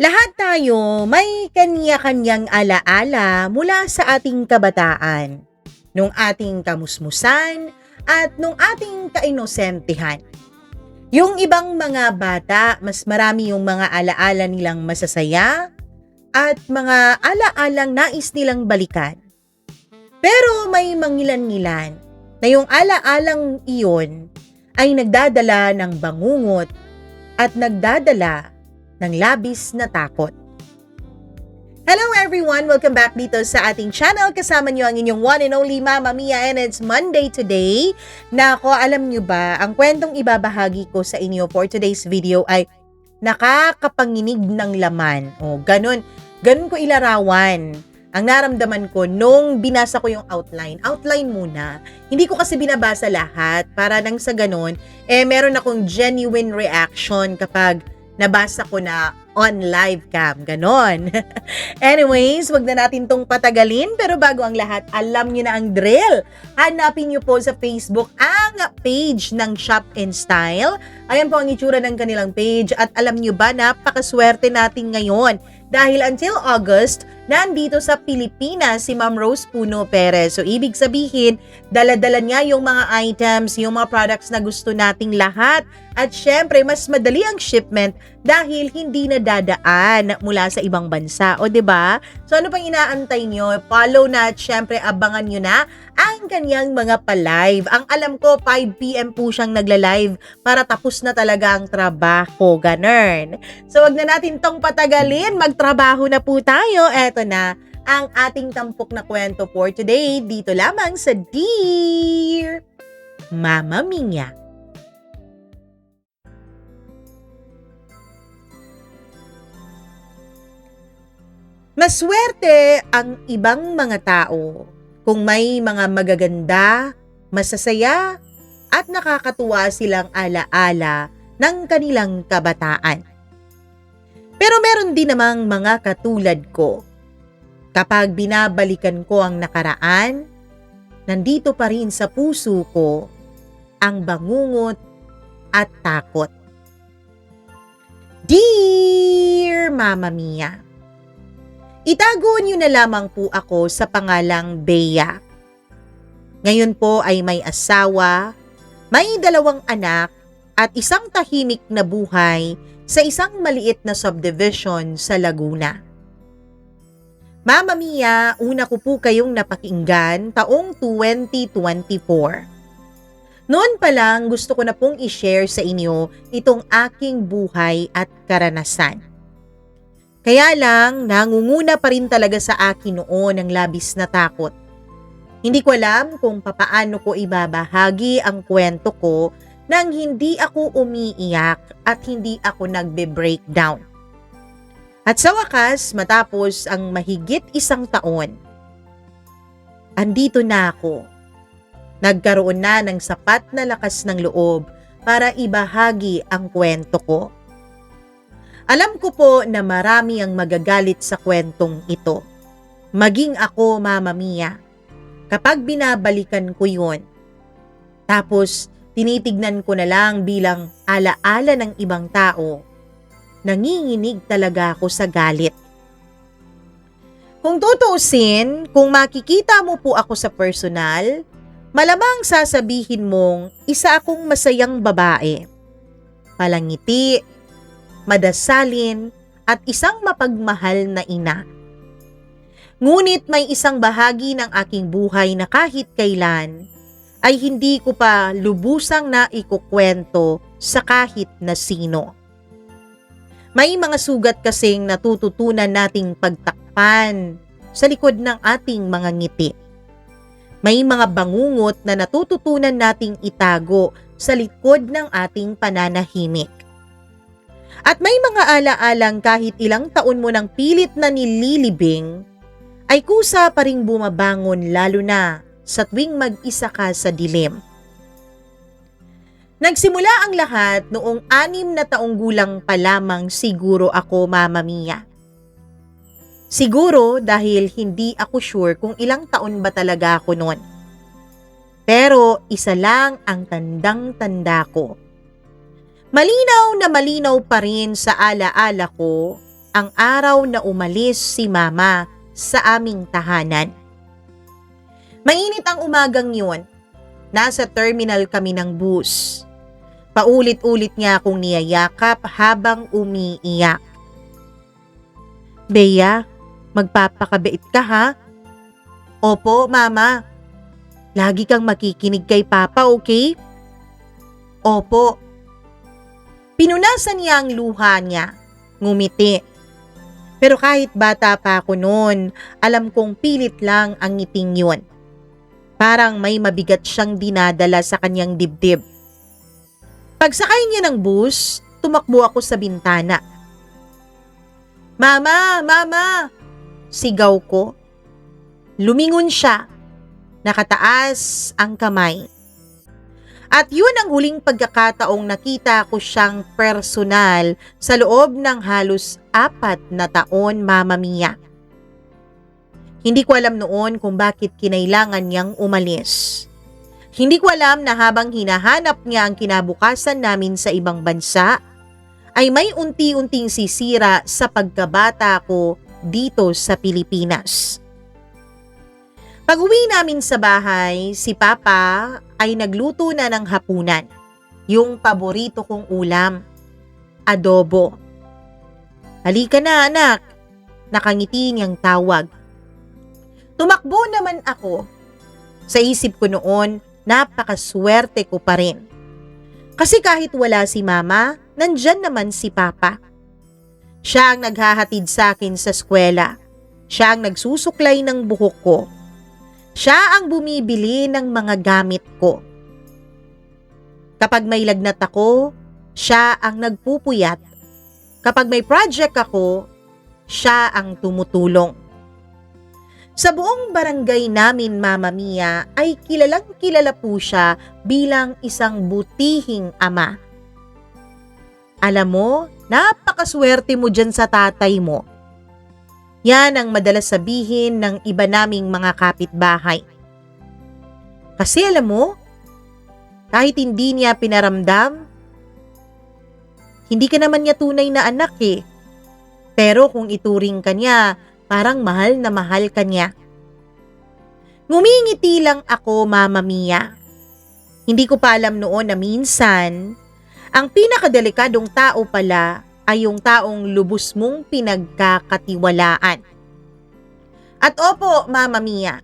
Lahat tayo may kanya-kanyang alaala mula sa ating kabataan, nung ating kamusmusan at nung ating kainosentehan. Yung ibang mga bata, mas marami yung mga alaala nilang masasaya at mga alaalang nais nilang balikan. Pero may mangilan-ngilan na yung alaalang iyon ay nagdadala ng bangungot at nagdadala ng labis na takot. Hello everyone! Welcome back dito sa ating channel. Kasama niyo ang inyong one and only Mama Mia, and it's Monday today. Nako, alam niyo ba, ang kwentong ibabahagi ko sa inyo for today's video ay nakakapanginig ng laman. O, ganun ko ilarawan ang naramdaman ko nung binasa ko yung outline. Outline muna. Hindi ko kasi binabasa lahat para nang sa ganun, meron akong genuine reaction kapag nabasa ko na on live cam, ganon. Anyways, wag na natin tong patagalin, pero bago ang lahat, alam niyo na ang drill. Hanapin niyo po sa Facebook ang page ng Shop and Style. Ayan po ang itsura ng kanilang page, at alam niyo ba, napakaswerte natin ngayon dahil until August, nandito sa Pilipinas si Ma'am Rose Puno Perez. So, ibig sabihin, dala-dala niya yung mga items, yung mga products na gusto nating lahat. At syempre, mas madali ang shipment dahil hindi na dadaan mula sa ibang bansa. O, 'di ba? So, ano pang inaantay nyo? Follow na at syempre, abangan nyo na ang kanyang mga pa-live. Ang alam ko, 5 PM po siyang nagla-live para tapos na talaga ang trabaho. Ganun. So, wag na natin tong patagalin. Magtrabaho na po tayo. Eto na ang ating tampok na kwento for today. Dito lamang sa Dear Mama Mia. Maswerte ang ibang mga tao kung may mga magaganda, masasaya, at nakakatuwa silang alaala ng kanilang kabataan. Pero meron din namang mga katulad ko. Kapag binabalikan ko ang nakaraan, nandito pa rin sa puso ko ang bangungot at takot. Dear Mama Mia, itago niyo na lamang po ako sa pangalang Bea. Ngayon po ay may asawa, may 2 anak at isang tahimik na buhay sa isang maliit na subdivision sa Laguna. Mama Mia, una ko po kayong napakinggan taong 2024. Noon pa lang gusto ko na pong i-share sa inyo itong aking buhay at karanasan. Kaya lang, nangunguna pa rin talaga sa akin noon ang labis na takot. Hindi ko alam kung papaano ko ibabahagi ang kwento ko nang hindi ako umiiyak at hindi ako nagbe-breakdown. At sa wakas, matapos ang mahigit 1 taon, andito na ako. Nagkaroon na ng sapat na lakas ng loob para ibahagi ang kwento ko. Alam ko po na marami ang magagalit sa kwentong ito. Maging ako, Mama Mia, kapag binabalikan ko yun. Tapos, tinitignan ko na lang bilang alaala ng ibang tao. Nanginginig talaga ako sa galit. Kung tutuusin, kung makikita mo po ako sa personal, malamang sasabihin mong isa akong masayang babae. Palangiti, madasalin, at isang mapagmahal na ina. Ngunit may isang bahagi ng aking buhay na kahit kailan ay hindi ko pa lubusang na ikukwento sa kahit na sino. May mga sugat kasing natututunan nating pagtakpan sa likod ng ating mga ngiti. May mga bangungot na natututunan nating itago sa likod ng ating pananahimik. At may mga alaalang kahit ilang taon mo nang pilit na nililibing, ay kusa pa ring bumabangon lalo na sa tuwing mag-isa ka sa dilim. Nagsimula ang lahat noong 6 na taong gulang pa lamang siguro ako, Mama Mia. Siguro dahil hindi ako sure kung ilang taon ba talaga ako noon. Pero isa lang ang tandang-tanda ko. Malinaw na malinaw pa rin sa alaala ko ang araw na umalis si Mama sa aming tahanan. Mainit ang umagang yun. Nasa terminal kami ng bus. Paulit-ulit niya akong niyayakap habang umiiyak. Bea, magpapakabait ka ha? Opo, Mama. Lagi kang makikinig kay Papa, okay? Opo. Pinunasan niya ang luha niya. Ngumiti. Pero kahit bata pa ako noon, alam kong pilit lang ang ngiting yun. Parang may mabigat siyang dinadala sa kanyang dibdib. Pagsakay niya ng bus, tumakbo ako sa bintana. Mama! Mama! Sigaw ko. Lumingon siya. Nakataas ang kamay. At yun ang huling pagkakataong nakita ko siyang personal sa loob ng halos 4 na taon, Mama Mia. Hindi ko alam noon kung bakit kinailangan niyang umalis. Hindi ko alam na habang hinahanap niya ang kinabukasan namin sa ibang bansa, ay may unti-unting sisira sa pagkabata ko dito sa Pilipinas. Pag-uwi namin sa bahay, si Papa ay nagluto na ng hapunan. Yung paborito kong ulam, adobo. Halika na anak, nakangiti niyang tawag. Tumakbo naman ako. Sa isip ko noon, napakaswerte ko pa rin. Kasi kahit wala si Mama, nandyan naman si Papa. Siya ang naghahatid sa akin sa eskwela. Siya ang nagsusuklay ng buhok ko. Siya ang bumibili ng mga gamit ko. Kapag may lagnat ako, siya ang nagpupuyat. Kapag may project ako, siya ang tumutulong. Sa buong barangay namin, Mama Mia, ay kilalang kilala po siya bilang isang butihing ama. Alam mo, napakaswerte mo dyan sa tatay mo. Yan ang madalas sabihin ng iba naming mga kapitbahay. Kasi alam mo, kahit hindi niya pinaramdam, hindi ka naman niya tunay na anak eh. Pero kung ituring ka niya, parang mahal na mahal ka niya. Ngumingiti lang ako, Mama Mia. Hindi ko pa alam noon na minsan, ang pinakadelikadong tao pala ay yung taong lubos mong pinagkakatiwalaan. At opo, Mama Mia,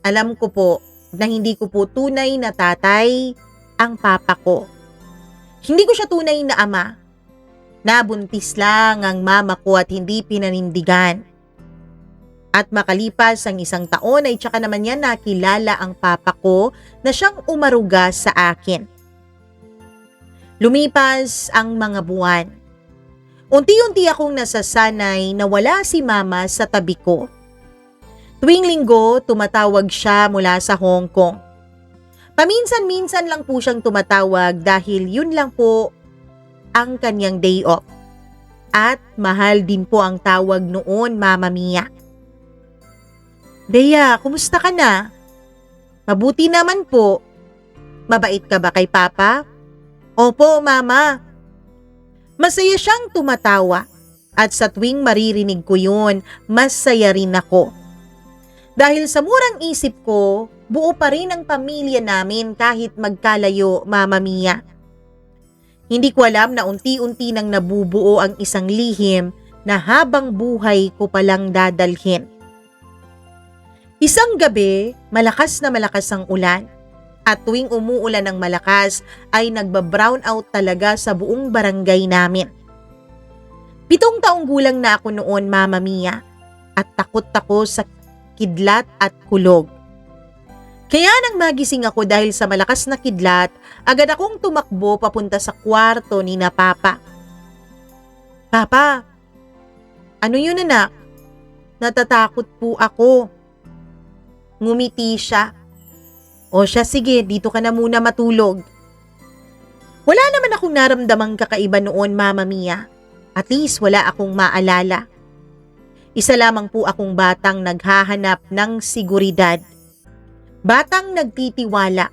alam ko po na hindi ko po tunay na tatay ang papa ko. Hindi ko siya tunay na ama. Nabuntis lang ang mama ko at hindi pinanindigan. At makalipas ang 1 taon ay tsaka naman niya nakilala ang papa ko na siyang umaruga sa akin. Lumipas ang mga buwan. Unti-unti akong nasasanay na wala si Mama sa tabi ko. Tuwing linggo, tumatawag siya mula sa Hong Kong. Paminsan-minsan lang po siyang tumatawag dahil yun lang po ang kanyang day off. At mahal din po ang tawag noon, Mama Mia. Bea, kumusta ka na? Mabuti naman po. Mabait ka ba kay Papa? Opo, Mama. Masaya siyang tumatawa at sa tuwing maririnig ko yun, masaya rin ako. Dahil sa murang isip ko, buo pa rin ang pamilya namin kahit magkalayo, Mama Mia. Hindi ko alam na unti-unti nang nabubuo ang isang lihim na habang buhay ko palang dadalhin. Isang gabi, malakas na malakas ang ulan. At tuwing umuulan ng malakas ay nagba-brown out talaga sa buong barangay namin. 7 taong gulang na ako noon, Mama Mia, at takot ako sa kidlat at kulog. Kaya nang magising ako dahil sa malakas na kidlat, agad akong tumakbo papunta sa kwarto ni na Papa. Papa, ano yun anak? Natatakot po ako. Ngumiti siya. O siya, sige, dito ka na muna matulog. Wala naman akong naramdamang kakaiba noon, Mama Mia. At least wala akong maalala. Isa lamang po akong batang naghahanap ng seguridad. Batang nagtitiwala.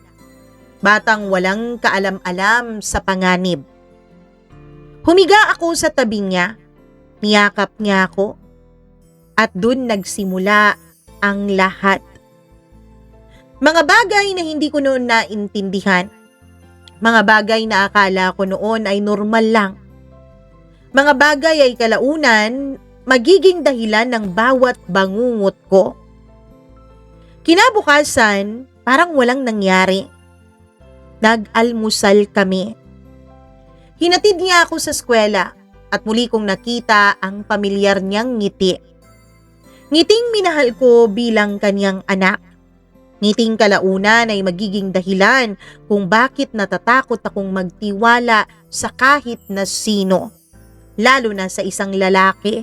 Batang walang kaalam-alam sa panganib. Humiga ako sa tabi niya. Niyakap niya ako at dun nagsimula ang lahat. Mga bagay na hindi ko noon naintindihan. Mga bagay na akala ko noon ay normal lang. Mga bagay ay kalaunan magiging dahilan ng bawat bangungot ko. Kinabukasan, parang walang nangyari. Nag-almusal kami. Hinatid niya ako sa eskwela at muli kong nakita ang pamilyar niyang ngiti. Ngiting minahal ko bilang kanyang anak. Ngiting kalaunan ay magiging dahilan kung bakit natatakot akong magtiwala sa kahit na sino, lalo na sa isang lalaki.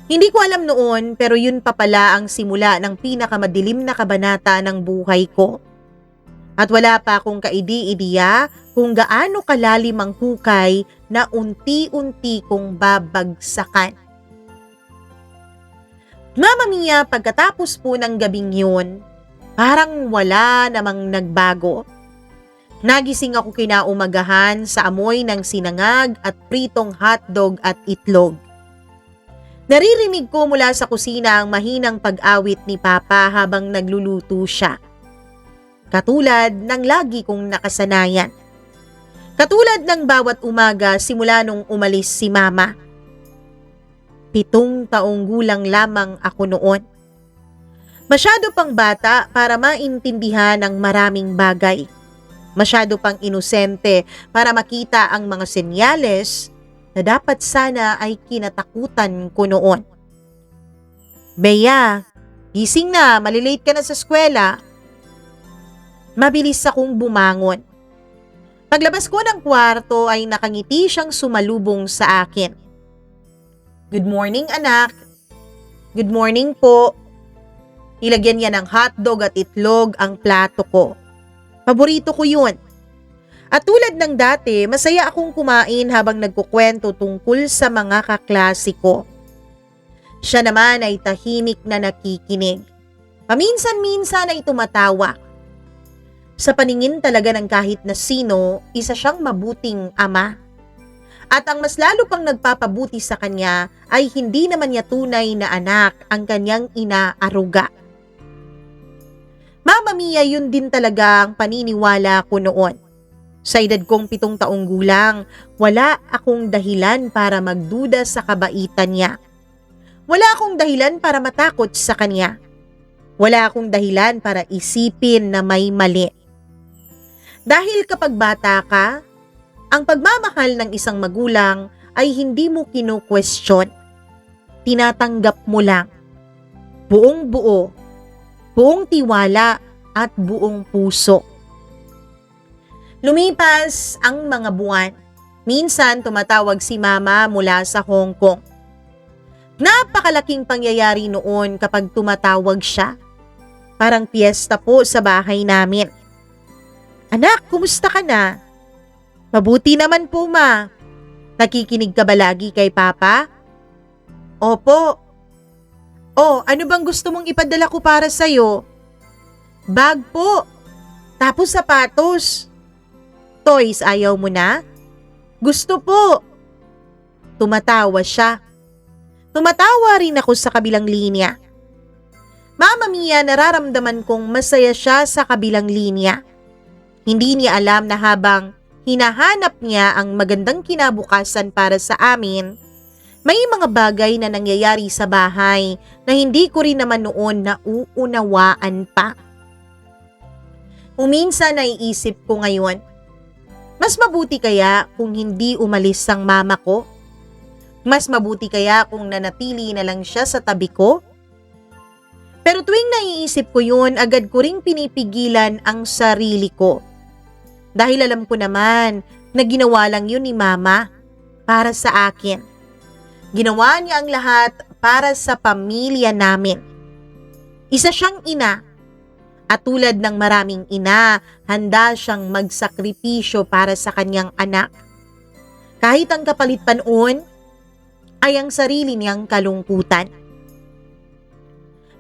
Hindi ko alam noon pero yun pa pala ang simula ng pinakamadilim na kabanata ng buhay ko. At wala pa akong kaidi-ideya kung gaano kalalim ang hukay na unti-unti kong babagsakan. Mama Mia, pagkatapos po ng gabing yun, parang wala namang nagbago. Nagising ako kinaumagahan sa amoy ng sinangag at pritong hotdog at itlog. Naririnig ko mula sa kusina ang mahinang pag-awit ni Papa habang nagluluto siya. Katulad ng lagi kong nakasanayan. Katulad ng bawat umaga simula nung umalis si Mama. 7 taong gulang lamang ako noon. Masyado pang bata para maintindihan ang maraming bagay. Masyado pang inosente para makita ang mga senyales na dapat sana ay kinatakutan ko noon. Bea, gising na, malilate ka na sa eskwela. Mabilis akong bumangon. Paglabas ko ng kwarto ay nakangiti siyang sumalubong sa akin. Good morning, anak. Good morning po. Nilagyan niya ng hotdog at itlog ang plato ko. Paborito ko yun. At tulad ng dati, masaya akong kumain habang nagkukwento tungkol sa mga kaklase ko. Siya naman ay tahimik na nakikinig. Paminsan-minsan ay tumatawa. Sa paningin talaga ng kahit na sino, isa siyang mabuting ama. At ang mas lalo pang nagpapabuti sa kanya ay hindi naman niya tunay na anak ang kanyang inaaruga. Mama Mia, yun din talaga ang paniniwala ko noon. Sa edad kong 7 taong gulang, wala akong dahilan para magduda sa kabaitan niya. Wala akong dahilan para matakot sa kanya. Wala akong dahilan para isipin na may mali. Dahil kapag bata ka, ang pagmamahal ng isang magulang ay hindi mo kinu-question. Tinatanggap mo lang. Buong buo, buong tiwala at buong puso. Lumipas ang mga buwan. Minsan tumatawag si Mama mula sa Hong Kong. Napakalaking pangyayari noon kapag tumatawag siya. Parang piyesta po sa bahay namin. Anak, kumusta ka na? Mabuti naman po, Ma. Nakikinig ka ba lagi kay Papa? Opo. Oh, ano bang gusto mong ipadala ko para sa'yo? Bag po. Tapos sapatos. Toys, ayaw mo na? Gusto po. Tumatawa siya. Tumatawa rin ako sa kabilang linya. Mama Mia, nararamdaman kong masaya siya sa kabilang linya. Hindi niya alam na habang hinahanap niya ang magandang kinabukasan para sa amin, may mga bagay na nangyayari sa bahay na hindi ko rin naman noon nauunawaan pa. Minsan naiisip ko ngayon, mas mabuti kaya kung hindi umalis ang mama ko? Mas mabuti kaya kung nanatili na lang siya sa tabi ko? Pero tuwing naiisip ko yun, agad ko ring pinipigilan ang sarili ko. Dahil alam ko naman na ginawa lang yun ni Mama para sa akin. Ginawa niya ang lahat para sa pamilya namin. Isa siyang ina. At tulad ng maraming ina, handa siyang magsakripisyo para sa kanyang anak. Kahit ang kapalit pa noon ay ang sarili niyang kalungkutan.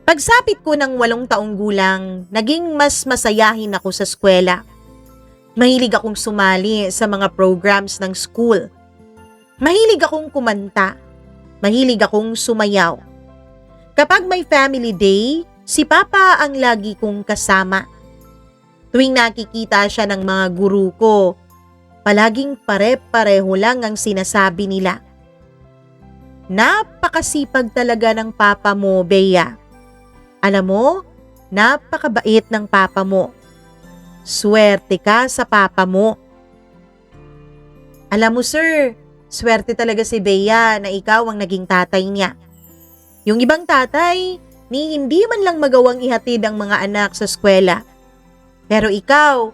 Pagsapit ko ng 8 taong gulang, naging mas masayahin ako sa eskwela. Mahilig akong sumali sa mga programs ng school. Mahilig akong kumanta. Mahilig akong sumayaw. Kapag may family day, si Papa ang lagi kong kasama. Tuwing nakikita siya ng mga guru ko, palaging pare-pareho lang ang sinasabi nila. Napakasipag talaga ng Papa mo, Bea. Alam mo, napakabait ng Papa mo. Swerte ka sa Papa mo. Alam mo sir, swerte talaga si Bea na ikaw ang naging tatay niya. Yung ibang tatay, ni hindi man lang magawang ihatid ang mga anak sa eskwela. Pero ikaw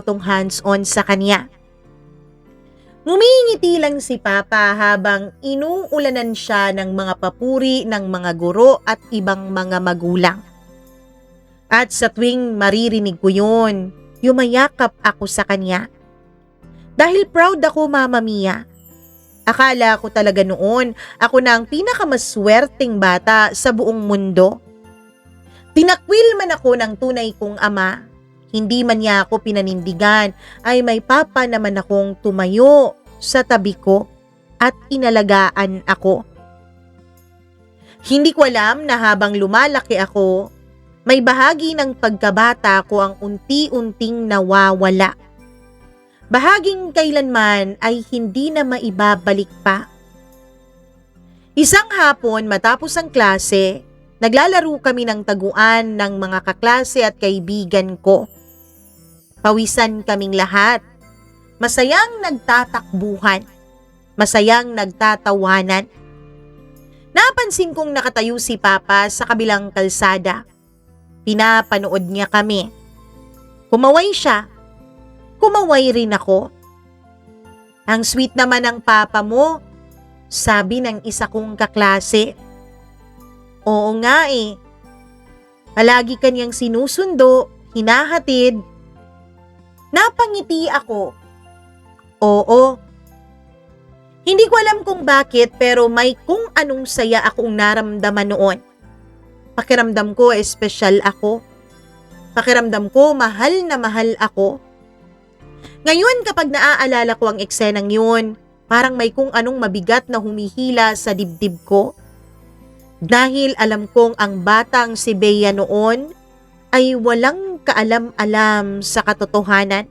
tong hands-on sa kanya. Ngumingiti lang si Papa habang inuulanan siya ng mga papuri ng mga guro at ibang mga magulang. At sa tuwing maririnig ko yun, yumayakap ako sa kanya. Dahil proud ako, Mama Mia. Akala ko talaga noon, ako na ang pinakamaswerteng bata sa buong mundo. Tinakwil man ako ng tunay kong ama, hindi man niya ako pinanindigan, ay may Papa naman akong tumayo sa tabi ko at inalagaan ako. Hindi ko alam na habang lumalaki ako, may bahagi ng pagkabata ko ang unti-unting nawawala. Bahaging kailanman ay hindi na maibabalik pa. Isang hapon matapos ang klase, naglalaro kami ng taguan ng mga kaklase at kaibigan ko. Pawisan kaming lahat. Masayang nagtatakbuhan. Masayang nagtatawanan. Napansin kong nakatayo si Papa sa kabilang kalsada. Pinapanood niya kami. Kumaway siya. Kumaway rin ako. Ang sweet naman ng Papa mo, sabi ng isa kong kaklase. Oo nga eh. Palagi kanyang sinusundo, hinahatid. Napangiti ako. Oo. Hindi ko alam kung bakit pero may kung anong saya akong naramdaman noon. Pakiramdam ko espesyal ako. Pakiramdam ko mahal na mahal ako. Ngayon kapag naaalala ko ang eksenang yun, parang may kung anong mabigat na humihila sa dibdib ko. Dahil alam kong ang batang si Bea noon ay walang kaalam-alam sa katotohanan.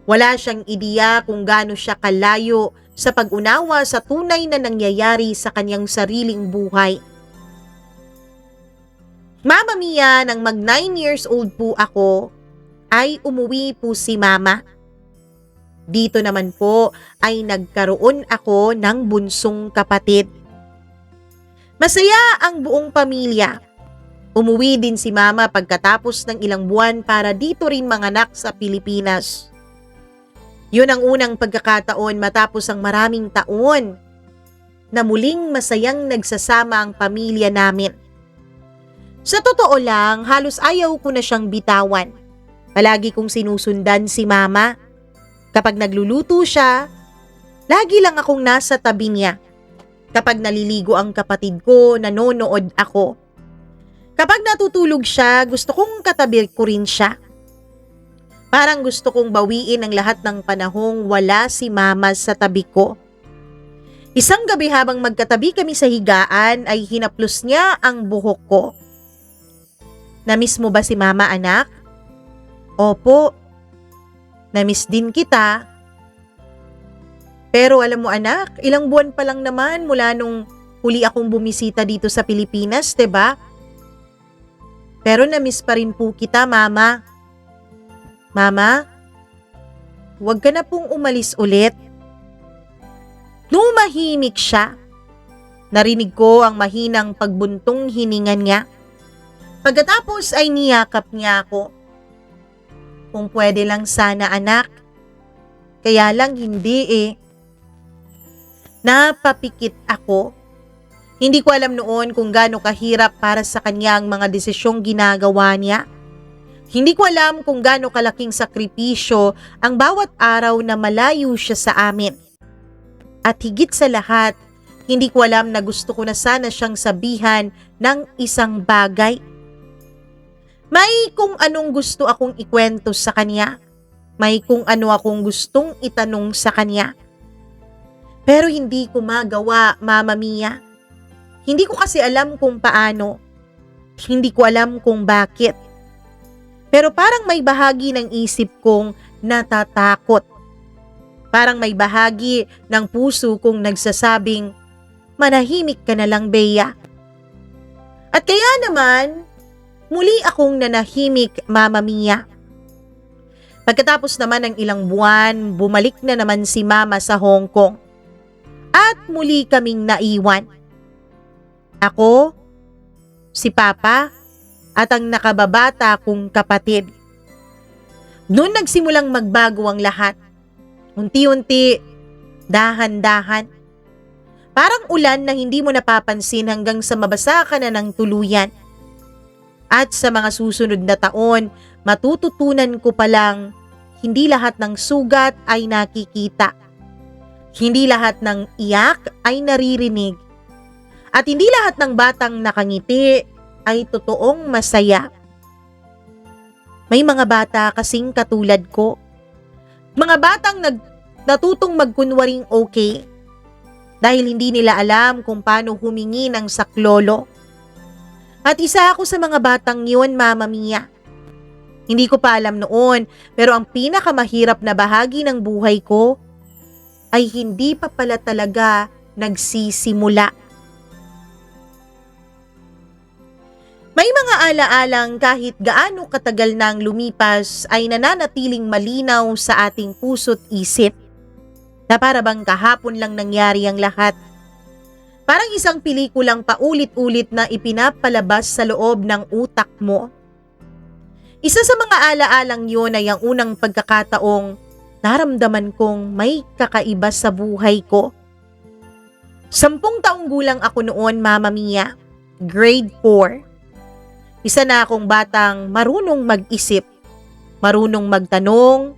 Wala siyang ideya kung gaano siya kalayo sa pag-unawa sa tunay na nangyayari sa kanyang sariling buhay. Mama Mia, nang mag 9 years old po ako, ay umuwi po si Mama. Dito naman po ay nagkaroon ako ng bunsong kapatid. Masaya ang buong pamilya. Umuwi din si Mama pagkatapos ng ilang buwan para dito rin manganak sa Pilipinas. Yun ang unang pagkakataon matapos ang maraming taon na muling masayang nagsasama ang pamilya namin. Sa totoo lang, halos ayaw ko na siyang bitawan. Palagi kong sinusundan si Mama. Kapag nagluluto siya, lagi lang akong nasa tabi niya. Kapag naliligo ang kapatid ko, nanonood ako. Kapag natutulog siya, gusto kong katabi ko rin siya. Parang gusto kong bawiin ang lahat ng panahong wala si Mama sa tabi ko. Isang gabi habang magkatabi kami sa higaan ay hinaplos niya ang buhok ko. Namiss mo ba si Mama, anak? Opo. Namiss din kita. Pero alam mo anak, ilang buwan pa lang naman mula nung huli akong bumisita dito sa Pilipinas, 'di ba? Pero namiss pa rin po kita, Mama. Mama, huwag ka na pong umalis ulit. Lumahimik siya. Narinig ko ang mahinang pagbuntong hininga niya. Pagkatapos ay niyakap niya ako. Kung pwede lang sana anak. Kaya lang hindi eh. Napapikit ako. Hindi ko alam noon kung gaano kahirap para sa kanya ang mga desisyong ginagawa niya. Hindi ko alam kung gaano kalaking sakripisyo ang bawat araw na malayo siya sa amin. At higit sa lahat, hindi ko alam na gusto ko na sana siyang sabihan ng isang bagay. May kung anong gusto akong ikwento sa kanya. May kung ano akong gustong itanong sa kanya. Pero hindi ko magawa, Mama Mia. Hindi ko kasi alam kung paano. Hindi ko alam kung bakit. Pero parang may bahagi ng isip kong natatakot. Parang may bahagi ng puso kong nagsasabing, manahimik ka na lang, Bea. At kaya naman, muli akong nanahimik, Mama Mia. Pagkatapos naman ng ilang buwan, bumalik na naman si Mama sa Hong Kong. At muli kaming naiwan. Ako, si Papa, at ang nakababata kong kapatid. Noon nagsimulang magbago ang lahat. Unti-unti, dahan-dahan. Parang ulan na hindi mo napapansin hanggang sa mabasa ka na ng tuluyan. At sa mga susunod na taon, matututunan ko palang hindi lahat ng sugat ay nakikita. Hindi lahat ng iyak ay naririnig. At hindi lahat ng batang nakangiti ay totoong masaya. May mga bata kasing katulad ko. Mga batang natutong magkunwaring okay dahil hindi nila alam kung paano humingi ng saklolo. At isa ako sa mga batang yun, Mama Mia. Hindi ko pa alam noon, pero ang pinakamahirap na bahagi ng buhay ko ay hindi pa pala talaga nagsisimula. May mga alaalang kahit gaano katagal nang lumipas ay nananatiling malinaw sa ating puso't isip na para bang kahapon lang nangyari ang lahat. Parang isang pelikulang paulit-ulit na ipinapalabas sa loob ng utak mo. Isa sa mga alaalang yun ay ang unang pagkakataong naramdaman kong may kakaiba sa buhay ko. 10 taong gulang ako noon, Mama Mia, grade 4. Isa na akong batang marunong mag-isip, marunong magtanong,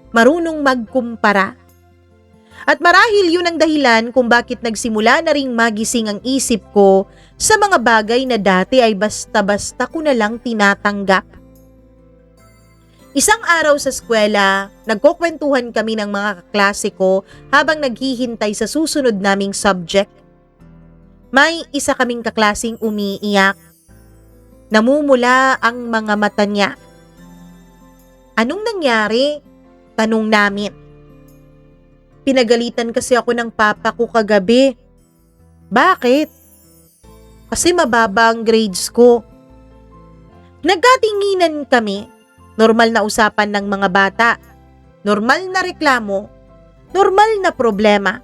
marunong magkumpara. At marahil yun ang dahilan kung bakit nagsimula na ring magising ang isip ko sa mga bagay na dati ay basta-basta ko na lang tinatanggap. Isang araw sa eskwela, nagkukwentuhan kami ng mga kaklase ko habang naghihintay sa susunod naming subject. May isa kaming kaklaseng umiiyak. Namumula ang mga mata niya. Anong nangyari? Tanong namin. Pinagalitan kasi ako ng papa ko kagabi. Bakit? Kasi mababa ang grades ko. Nagkatinginan kami. Normal na usapan ng mga bata. Normal na reklamo. Normal na problema.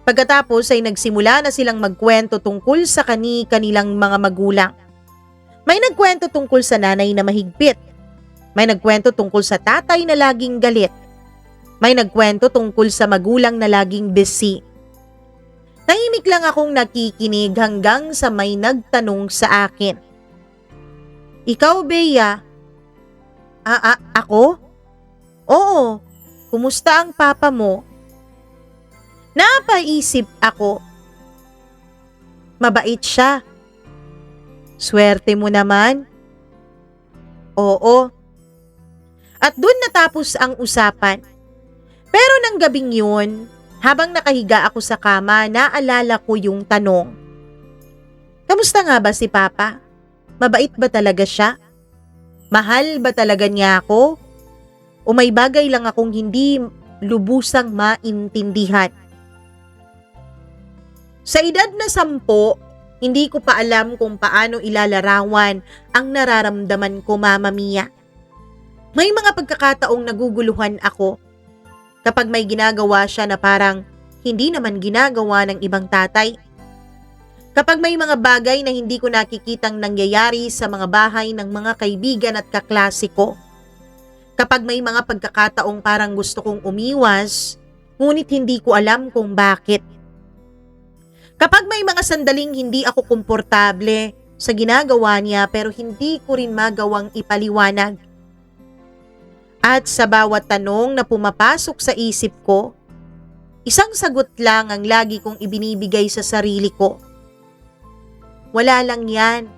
Pagkatapos ay nagsimula na silang magkwento tungkol sa kanilang mga magulang. May nagkwento tungkol sa nanay na mahigpit. May nagkwento tungkol sa tatay na laging galit. May nagkwento tungkol sa magulang na laging busy. Tahimik lang akong nakikinig hanggang sa may nagtanong sa akin. Ikaw, Bea? Ako? Oo. Kumusta ang papa mo? Napaisip ako. Mabait siya. Swerte mo naman. Oo. At doon natapos ang usapan. Pero nang gabing yun, habang nakahiga ako sa kama, naalala ko yung tanong. Kamusta nga ba si Papa? Mabait ba talaga siya? Mahal ba talaga niya ako? O may bagay lang akong hindi lubusang maintindihan? Sa edad na 10, hindi ko pa alam kung paano ilalarawan ang nararamdaman ko, Mama Mia. May mga pagkakataong naguguluhan ako. Kapag may ginagawa siya na parang hindi naman ginagawa ng ibang tatay. Kapag may mga bagay na hindi ko nakikitang nangyayari sa mga bahay ng mga kaibigan at kaklase ko. Kapag may mga pagkakataong parang gusto kong umiwas, ngunit hindi ko alam kung bakit. Kapag may mga sandaling hindi ako komportable sa ginagawa niya pero hindi ko rin magawang ipaliwanag. At sa bawat tanong na pumapasok sa isip ko, isang sagot lang ang lagi kong ibinibigay sa sarili ko. Wala lang yan,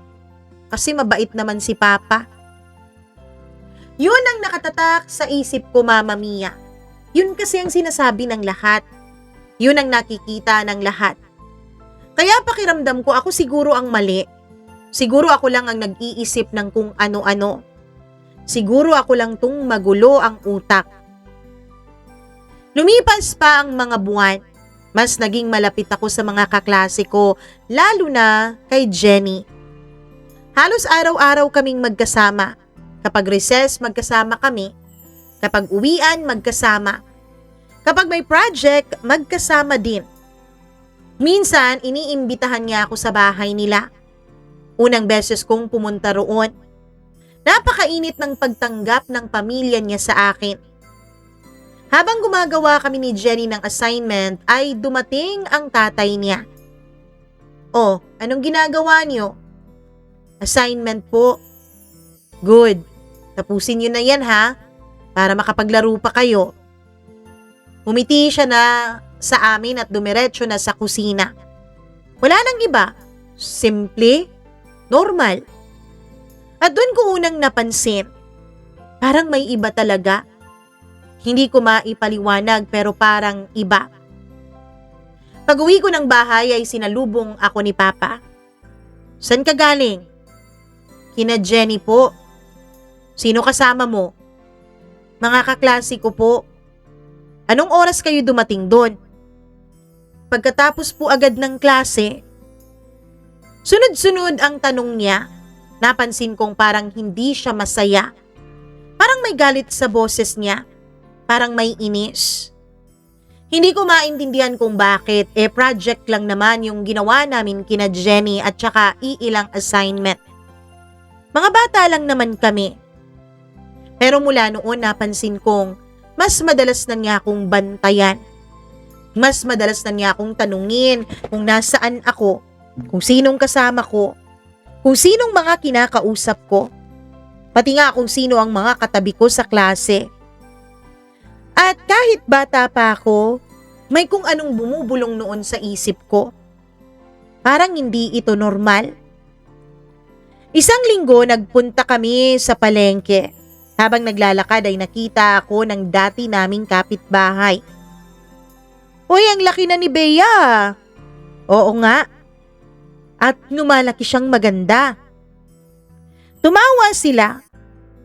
kasi mabait naman si Papa. Yun ang nakatatak sa isip ko, Mama Mia. Yun kasi ang sinasabi ng lahat. Yun ang nakikita ng lahat. Kaya pakiramdam ko ako siguro ang mali. Siguro ako lang ang nag-iisip ng kung ano-ano. Siguro ako lang tung magulo ang utak. Lumipas pa ang mga buwan. Mas naging malapit ako sa mga kaklase ko, lalo na kay Jenny. Halos araw-araw kaming magkasama. Kapag recess, magkasama kami. Kapag uwian, magkasama. Kapag may project, magkasama din. Minsan, iniimbitahan niya ako sa bahay nila. Unang beses kong pumunta roon. Napakainit ng pagtanggap ng pamilya niya sa akin. Habang gumagawa kami ni Jenny ng assignment, ay dumating ang tatay niya. "Oh, anong ginagawa niyo?" "Assignment po." "Good. Tapusin niyo na yan ha, para makapaglaro pa kayo." Umiti siya na sa amin at dumiretso na sa kusina. Wala nang iba. Simple, normal. At doon ko unang napansin, parang may iba talaga. Hindi ko maipaliwanag pero parang iba. Pag-uwi ko ng bahay ay sinalubong ako ni Papa. "Saan ka galing?" "Kina Jenny po." "Sino kasama mo?" "Mga kaklase ko po." "Anong oras kayo dumating doon?" "Pagkatapos po agad ng klase." Sunod-sunod ang tanong niya. Napansin kong parang hindi siya masaya. Parang may galit sa boses niya. Parang may inis. Hindi ko maintindihan kung bakit, project lang naman yung ginawa namin kina Jenny at saka iilang assignment. Mga bata lang naman kami. Pero mula noon napansin kong mas madalas na niya akong bantayan. Mas madalas na niya akong tanungin kung nasaan ako, kung sinong kasama ko, kung sinong mga kinakausap ko, pati nga kung sino ang mga katabi ko sa klase. At kahit bata pa ako, may kung anong bumubulong noon sa isip ko. Parang hindi ito normal. Isang linggo nagpunta kami sa palengke. Habang naglalakad ay nakita ako ng dati naming kapitbahay. "Uy, ang laki na ni Bea." "Oo nga." "At lumalaki siyang maganda." Tumawa sila.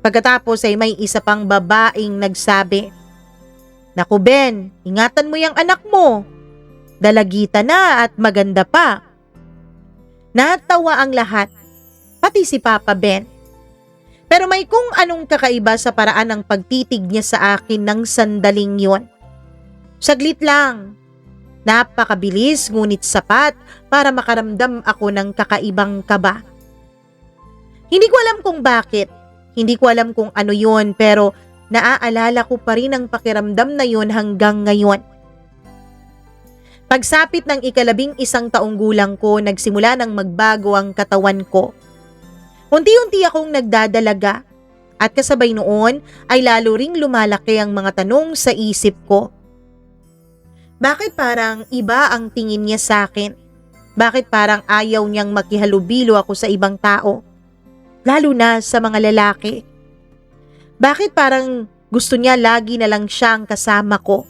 Pagkatapos ay may isa pang babaeng nagsabi, "Naku Ben, ingatan mo yung anak mo. Dalagita na at maganda pa." Natawa ang lahat, pati si Papa Ben. Pero may kung anong kakaiba sa paraan ng pagtitig niya sa akin ng sandaling yon. Saglit lang. Napakabilis ngunit sapat para makaramdam ako ng kakaibang kaba. Hindi ko alam kung bakit. Hindi ko alam kung ano yon pero naaalala ko pa rin ang pakiramdam na yon hanggang ngayon. Pagsapit ng 11 taong gulang ko, nagsimula nang magbago ang katawan ko. Unti-unti akong nagdadalaga at kasabay noon ay lalo ring lumalaki ang mga tanong sa isip ko. Bakit parang iba ang tingin niya sa akin? Bakit parang ayaw niyang makihalubilo ako sa ibang tao? Lalo na sa mga lalaki. Bakit parang gusto niya lagi na lang siyang kasama ko?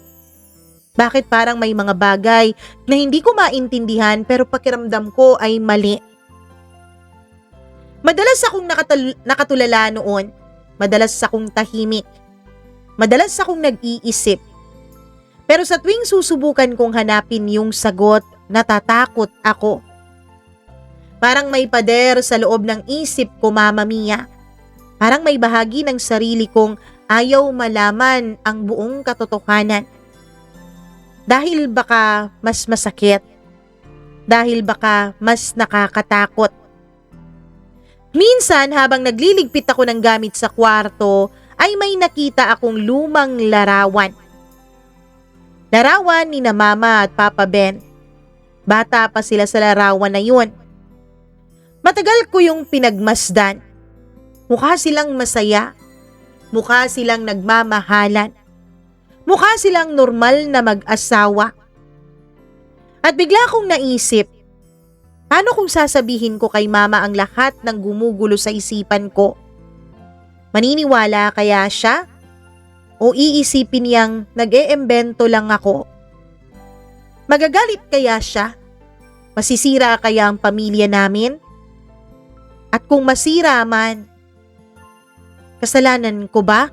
Bakit parang may mga bagay na hindi ko maintindihan pero pakiramdam ko ay mali? Madalas akong nakatulala noon. Madalas akong tahimik. Madalas akong nag-iisip. Pero sa tuwing susubukan kong hanapin yung sagot, natatakot ako. Parang may pader sa loob ng isip ko, Mama Mia. Parang may bahagi ng sarili kong ayaw malaman ang buong katotohanan. Dahil baka mas masakit. Dahil baka mas nakakatakot. Minsan habang nagliligpit ako ng gamit sa kwarto, ay may nakita akong lumang larawan. Larawan ni na Mama at Papa Ben. Bata pa sila sa larawan na yun. Matagal ko yung pinagmasdan. Mukha silang masaya. Mukha silang nagmamahalan. Mukha silang normal na mag-asawa. At bigla kong naisip, paano kung sasabihin ko kay Mama ang lahat ng gumugulo sa isipan ko? Maniniwala kaya siya? O iisipin niyang nag-eembento lang ako? Magagalit kaya siya? Masisira kaya ang pamilya namin? At kung masira man, kasalanan ko ba?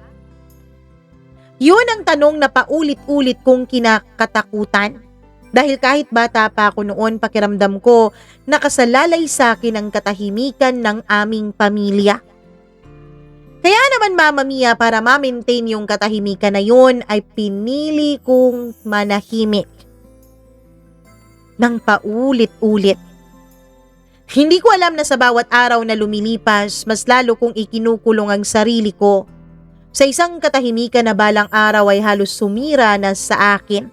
Yun ang tanong na paulit-ulit kong kinakatakutan. Dahil kahit bata pa ako noon, pakiramdam ko nakasalalay sa akin ang katahimikan ng aming pamilya. Kaya naman Mama Mia, para ma-maintain yung katahimikan na yun, ay pinili kong manahimik ng paulit-ulit. Hindi ko alam na sa bawat araw na lumilipas, mas lalo kong ikinukulong ang sarili ko sa isang katahimikan na balang araw ay halos sumira na sa akin.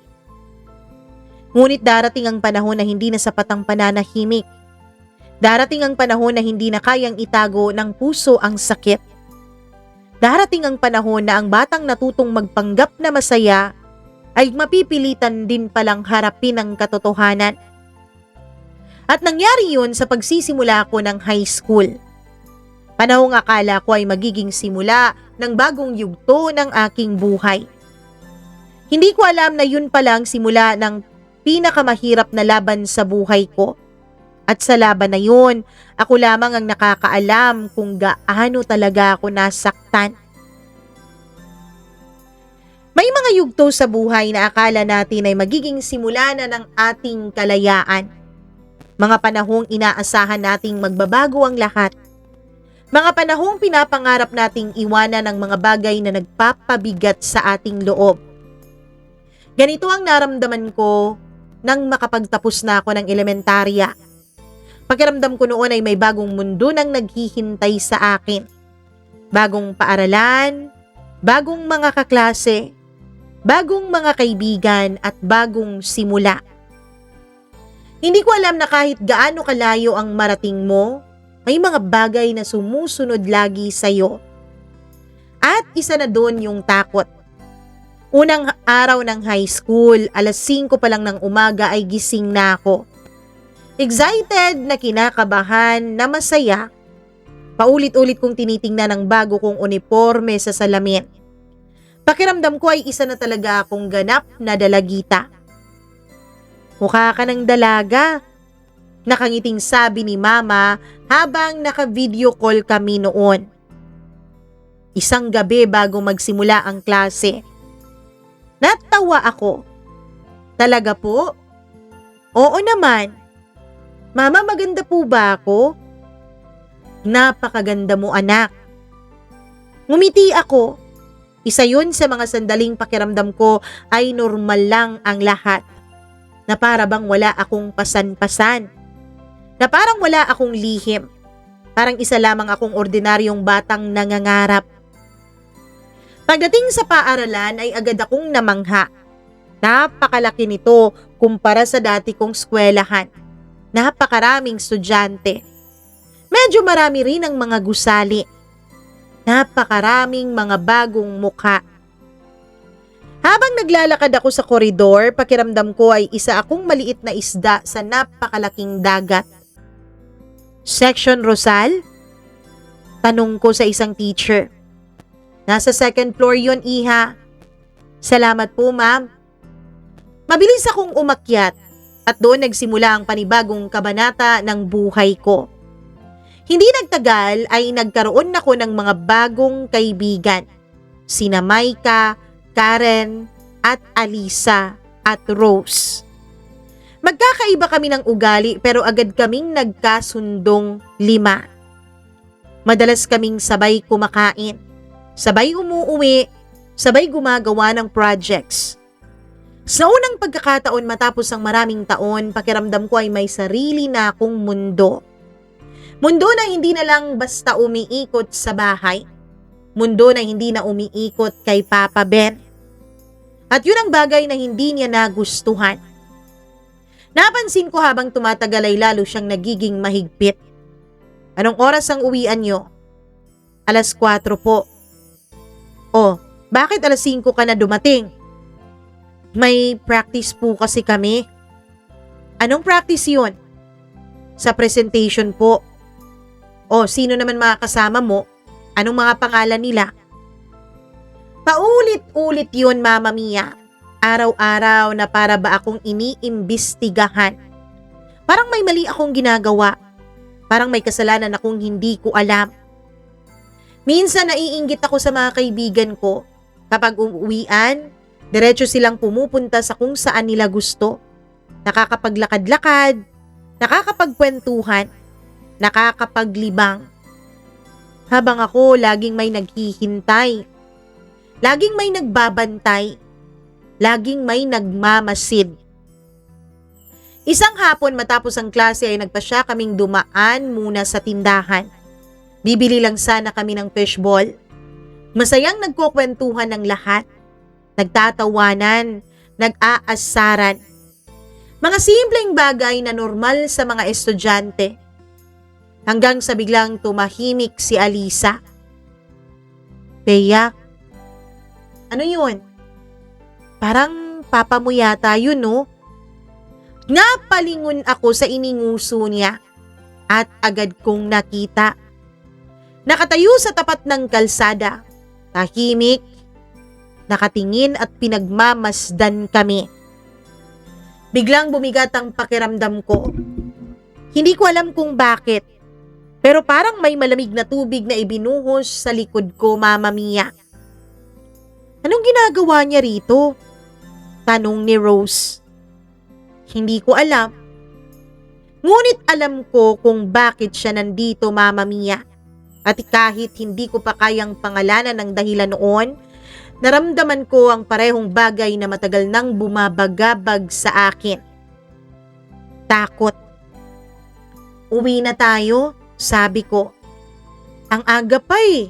Ngunit darating ang panahon na hindi na sapat ang pananahimik. Darating ang panahon na hindi na kayang itago ng puso ang sakit. Darating ang panahon na ang batang natutong magpanggap na masaya ay mapipilitan din palang harapin ang katotohanan. At nangyari yun sa pagsisimula ko ng high school. Panahong akala ko ay magiging simula ng bagong yugto ng aking buhay. Hindi ko alam na yun palang simula ng pinakamahirap na laban sa buhay ko. At sa laban na yun, ako lamang ang nakakaalam kung gaano talaga ako nasaktan. May mga yugto sa buhay na akala natin ay magiging simula na ng ating kalayaan. Mga panahong inaasahan nating magbabago ang lahat. Mga panahong pinapangarap nating iwanan ang mga bagay na nagpapabigat sa ating loob. Ganito ang naramdaman ko nang makapagtapos na ako ng elementarya. Pakiramdam ko noon ay may bagong mundo nang naghihintay sa akin. Bagong paaralan, bagong mga kaklase, bagong mga kaibigan at bagong simula. Hindi ko alam na kahit gaano kalayo ang marating mo, may mga bagay na sumusunod lagi sa'yo. At isa na doon yung takot. Unang araw ng high school, 5:00 pa lang ng umaga ay gising na ako. Excited na kinakabahan na masaya. Paulit-ulit kong tinitingnan ang bago kong uniforme sa salamin. Pakiramdam ko ay isa na talaga akong ganap na dalagita. Mukha ka ng dalaga, nakangiting sabi ni Mama habang naka-video call kami noon. Isang gabi bago magsimula ang klase. Natawa ako. Talaga po? Oo naman. Mama, maganda po ba ako? Napakaganda mo, anak. Ngumiti ako. Isa yun sa mga sandaling pakiramdam ko ay normal lang ang lahat. Na para bang wala akong pasan-pasan. Na parang wala akong lihim. Parang isa lamang akong ordinaryong batang nangangarap. Pagdating sa paaralan ay agad akong namangha. Napakalaki nito kumpara sa dati kong eskwelahan. Napakaraming estudyante. Medyo marami rin ang mga gusali. Napakaraming mga bagong mukha. Habang naglalakad ako sa koridor, pakiramdam ko ay isa akong maliit na isda sa napakalaking dagat. Section Rosal? Tanong ko sa isang teacher. Nasa 2nd floor yun, iha. Salamat po, ma'am. Mabilis akong umakyat at doon nagsimula ang panibagong kabanata ng buhay ko. Hindi nagtagal ay nagkaroon ako ng mga bagong kaibigan. Sina Maika, Karen, at Alisa, at Rose. Magkakaiba kami ng ugali pero agad kaming nagkasundong 5. Madalas kaming sabay kumakain. Sabay umuuwi, sabay gumagawa ng projects. Sa unang pagkakataon matapos ang maraming taon, pakiramdam ko ay may sarili na akong mundo. Mundo na hindi na lang basta umiikot sa bahay. Mundo na hindi na umiikot kay Papa Ben. At yun ang bagay na hindi niya nagustuhan. Napansin ko habang tumatagal ay lalo siyang nagiging mahigpit. Anong oras ang uwian niyo? 4:00 po. Oh, bakit 5:00 ka na dumating? May practice po kasi kami. Anong practice yun? Sa presentation po. Oh, sino naman mga kasama mo? Anong mga pangalan nila? Paulit-ulit yun, Mama Mia. araw-araw na para ba akong iniimbestigahan. Parang may mali akong ginagawa. Parang may kasalanan akong hindi ko alam. Minsan naiinggit ako sa mga kaibigan ko. Kapag uuwian, diretso silang pumupunta sa kung saan nila gusto. Nakakapaglakad-lakad, nakakapagkwentuhan, nakakapaglibang. Habang ako laging may naghihintay. Laging may nagbabantay. Laging may nagmamasid. Isang hapon matapos ang klase ay nagpasya kaming dumaan muna sa tindahan. Bibili lang sana kami ng fishball. Masayang nagkukwentuhan ng lahat. Nagtatawanan, nag-aasaran. Mga simpleng bagay na normal sa mga estudyante. Hanggang sa biglang tumahimik si Alisa. Bea, ano yun? Parang papa mo yata yun, no? Napalingon ako sa ininguso niya at agad kong nakita. Nakatayo sa tapat ng kalsada, tahimik, nakatingin at pinagmamasdan kami. Biglang bumigat ang pakiramdam ko. Hindi ko alam kung bakit, pero parang may malamig na tubig na ibinuhos sa likod ko, Mama Mia. Anong ginagawa niya rito? Tanong ni Rose. Hindi ko alam. Ngunit alam ko kung bakit siya nandito, Mama Mia. At kahit hindi ko pa kayang pangalanan ng dahilan noon, naramdaman ko ang parehong bagay na matagal nang bumabagabag sa akin. Takot. Uwi na tayo, sabi ko. Ang aga pa eh.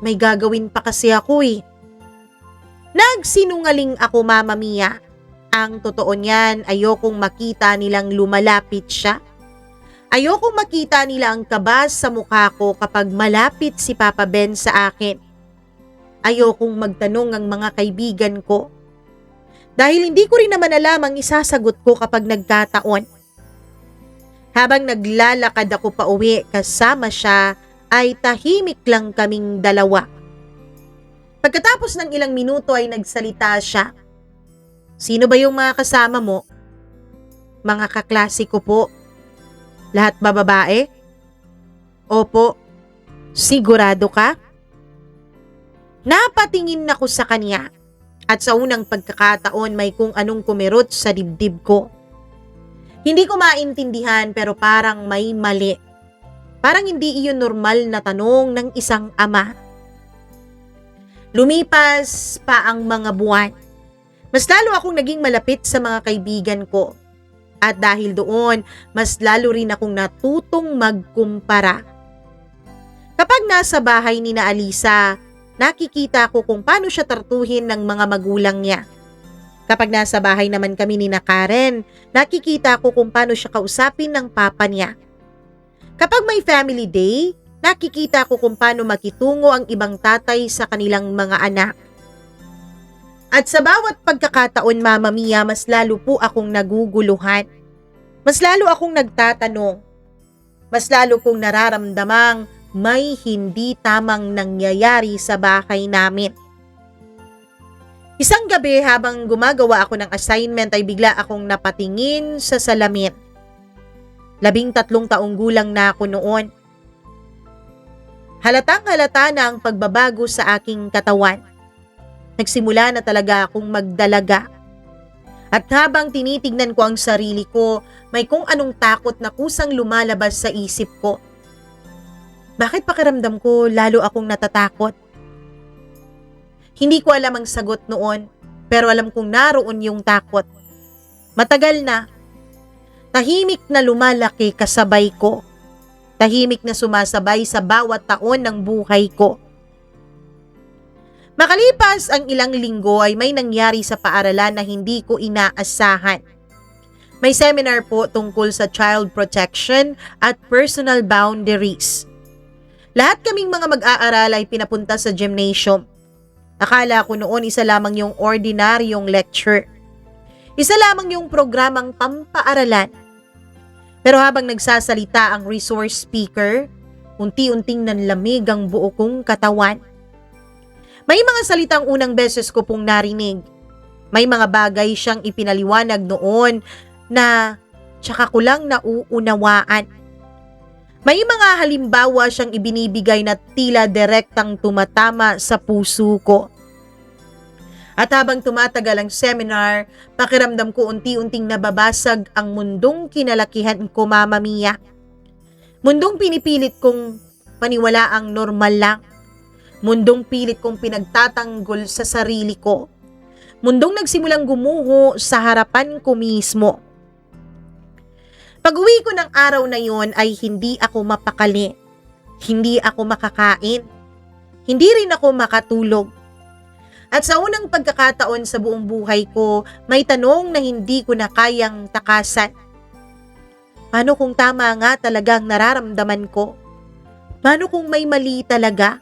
May gagawin pa kasi ako eh. Nagsinungaling ako, Mama Mia. Ang totoo niyan, ayokong makita nilang lumalapit siya. Ayokong makita nila ang kaba sa mukha ko kapag malapit si Papa Ben sa akin. Ayokong magtanong ang mga kaibigan ko. Dahil hindi ko rin naman alam ang isasagot ko kapag nagkataon. Habang naglalakad ako pa uwi kasama siya, ay tahimik lang kaming dalawa. Pagkatapos ng ilang minuto ay nagsalita siya. Sino ba yung mga kasama mo? Mga kaklase ko po. Lahat ba babae? Opo. Sigurado ka? Napatingin ako sa kanya at sa unang pagkakataon may kung anong kumirot sa dibdib ko. Hindi ko maintindihan pero parang may mali. Parang hindi iyon normal na tanong ng isang ama. Lumipas pa ang mga buwan. Mas lalo akong naging malapit sa mga kaibigan ko. At dahil doon, mas lalo rin akong natutong magkumpara. Kapag nasa bahay ni na Alisa, nakikita ko kung paano siya tartuhin ng mga magulang niya. Kapag nasa bahay naman kami ni na Karen, nakikita ko kung paano siya kausapin ng papa niya. Kapag may family day, nakikita ko kung paano makitungo ang ibang tatay sa kanilang mga anak. At sa bawat pagkakataon, Mama Mia, mas lalo po akong naguguluhan. Mas lalo akong nagtatanong. Mas lalo kong nararamdamang may hindi tamang nangyayari sa bahay namin. Isang gabi habang gumagawa ako ng assignment ay bigla akong napatingin sa salamin. 13 taong gulang na ako noon. Halatang-halata na ang pagbabago sa aking katawan. Nagsimula na talaga akong magdalaga. At habang tinitignan ko ang sarili ko, may kung anong takot na kusang lumalabas sa isip ko. Bakit pakiramdam ko lalo akong natatakot? Hindi ko alam ang sagot noon, pero alam kong naroon yung takot. Matagal na. Tahimik na lumalaki kasabay ko. Tahimik na sumasabay sa bawat taon ng buhay ko. Makalipas ang ilang linggo ay may nangyari sa paaralan na hindi ko inaasahan. May seminar po tungkol sa child protection at personal boundaries. Lahat kaming mga mag-aaral ay pinapunta sa gymnasium. Akala ko noon isa lamang yung ordinaryong lecture. Isa lamang yung programang pampaaralan. Pero habang nagsasalita ang resource speaker, unti-unting nanlamig ang buo kong katawan. May mga salitang unang beses ko pong narinig. May mga bagay siyang ipinaliwanag noon na tsaka ko lang nauunawaan. May mga halimbawa siyang ibinibigay na tila direktang tumatama sa puso ko. At habang tumatagal ang seminar, pakiramdam ko unti-unting nababasag ang mundong kinalakihan ko, Mama Mia. Mundong pinipilit kong paniwalaang normal lang. Mundong pilit kong pinagtatanggol sa sarili ko. Mundong nagsimulang gumuho sa harapan ko mismo. Pag-uwi ko ng araw na yon ay hindi ako mapakali. Hindi ako makakain. Hindi rin ako makatulog. At sa unang pagkakataon sa buong buhay ko, may tanong na hindi ko na kayang takasan. Paano kung tama nga talagang nararamdaman ko? Paano kung may mali talaga?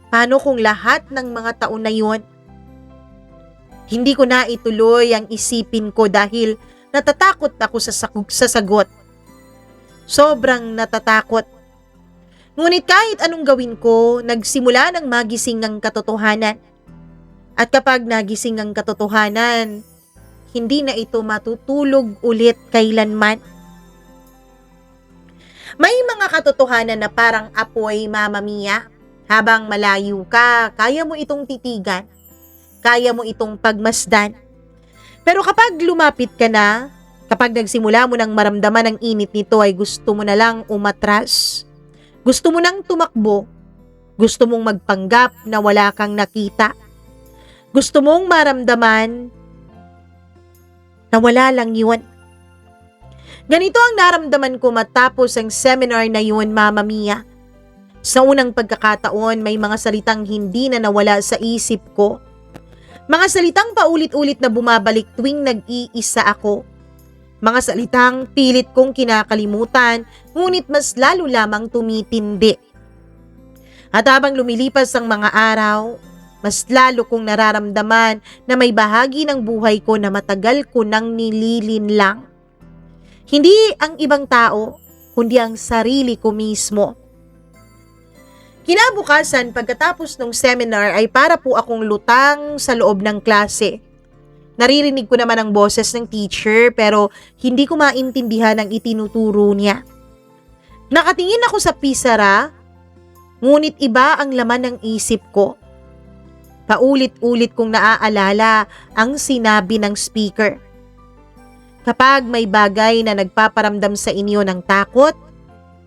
Paano kung lahat ng mga taon na yon? Hindi ko na ituloy ang isipin ko dahil natatakot ako sa sagot. Sobrang natatakot. Ngunit kahit anong gawin ko, nagsimula ng magising ang katotohanan. At kapag nagising ang katotohanan, hindi na ito matutulog ulit kailanman. May mga katotohanan na parang apoy, Mama Mia. Habang malayo ka, kaya mo itong titigan. Kaya mo itong pagmasdan. Pero kapag lumapit ka na, kapag nagsimula mo nang maramdaman ang init nito ay gusto mo na lang umatras. Gusto mo nang tumakbo. Gusto mong magpanggap na wala kang nakita. Gusto mong maramdaman na wala lang yun. Ganito ang naramdaman ko matapos ang seminar na yun, Mama Mia. Sa unang pagkakataon, may mga salitang hindi na nawala sa isip ko. Mga salitang paulit-ulit na bumabalik tuwing nag-iisa ako. Mga salitang pilit kong kinakalimutan, ngunit mas lalo lamang tumitindi. At habang lumilipas ang mga araw, mas lalo kong nararamdaman na may bahagi ng buhay ko na matagal ko nang nililin lang. Hindi ang ibang tao, kundi ang sarili ko mismo. Kinabukasan pagkatapos ng seminar ay para po akong lutang sa loob ng klase. Naririnig ko naman ang boses ng teacher pero hindi ko maintindihan ang itinuturo niya. Nakatingin ako sa pisara, ngunit iba ang laman ng isip ko. Paulit-ulit kong naaalala ang sinabi ng speaker. Kapag may bagay na nagpaparamdam sa inyo ng takot,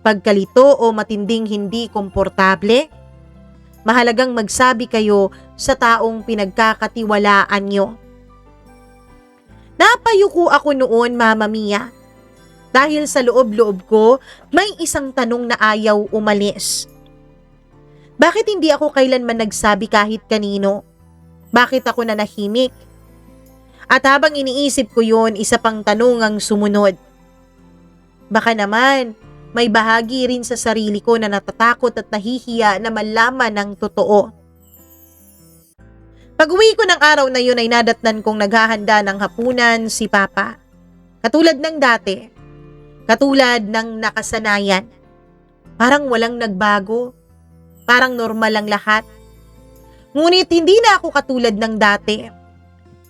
pagkalito o matinding hindi komportable, mahalagang magsabi kayo sa taong pinagkakatiwalaan nyo. Napayuko ako noon, Mama Mia, dahil sa loob-loob ko may isang tanong na ayaw umalis. Bakit hindi ako kailanman nagsabi kahit kanino? Bakit ako nanahimik? At habang iniisip ko yun, isa pang tanong ang sumunod. Baka naman, may bahagi rin sa sarili ko na natatakot at nahihiya na malaman ng totoo. Pag-uwi ko ng araw na yun ay nadatnan kong naghahanda ng hapunan si Papa. Katulad ng dati. Katulad ng nakasanayan. Parang walang nagbago. Parang normal lang lahat. Ngunit hindi na ako katulad ng dati.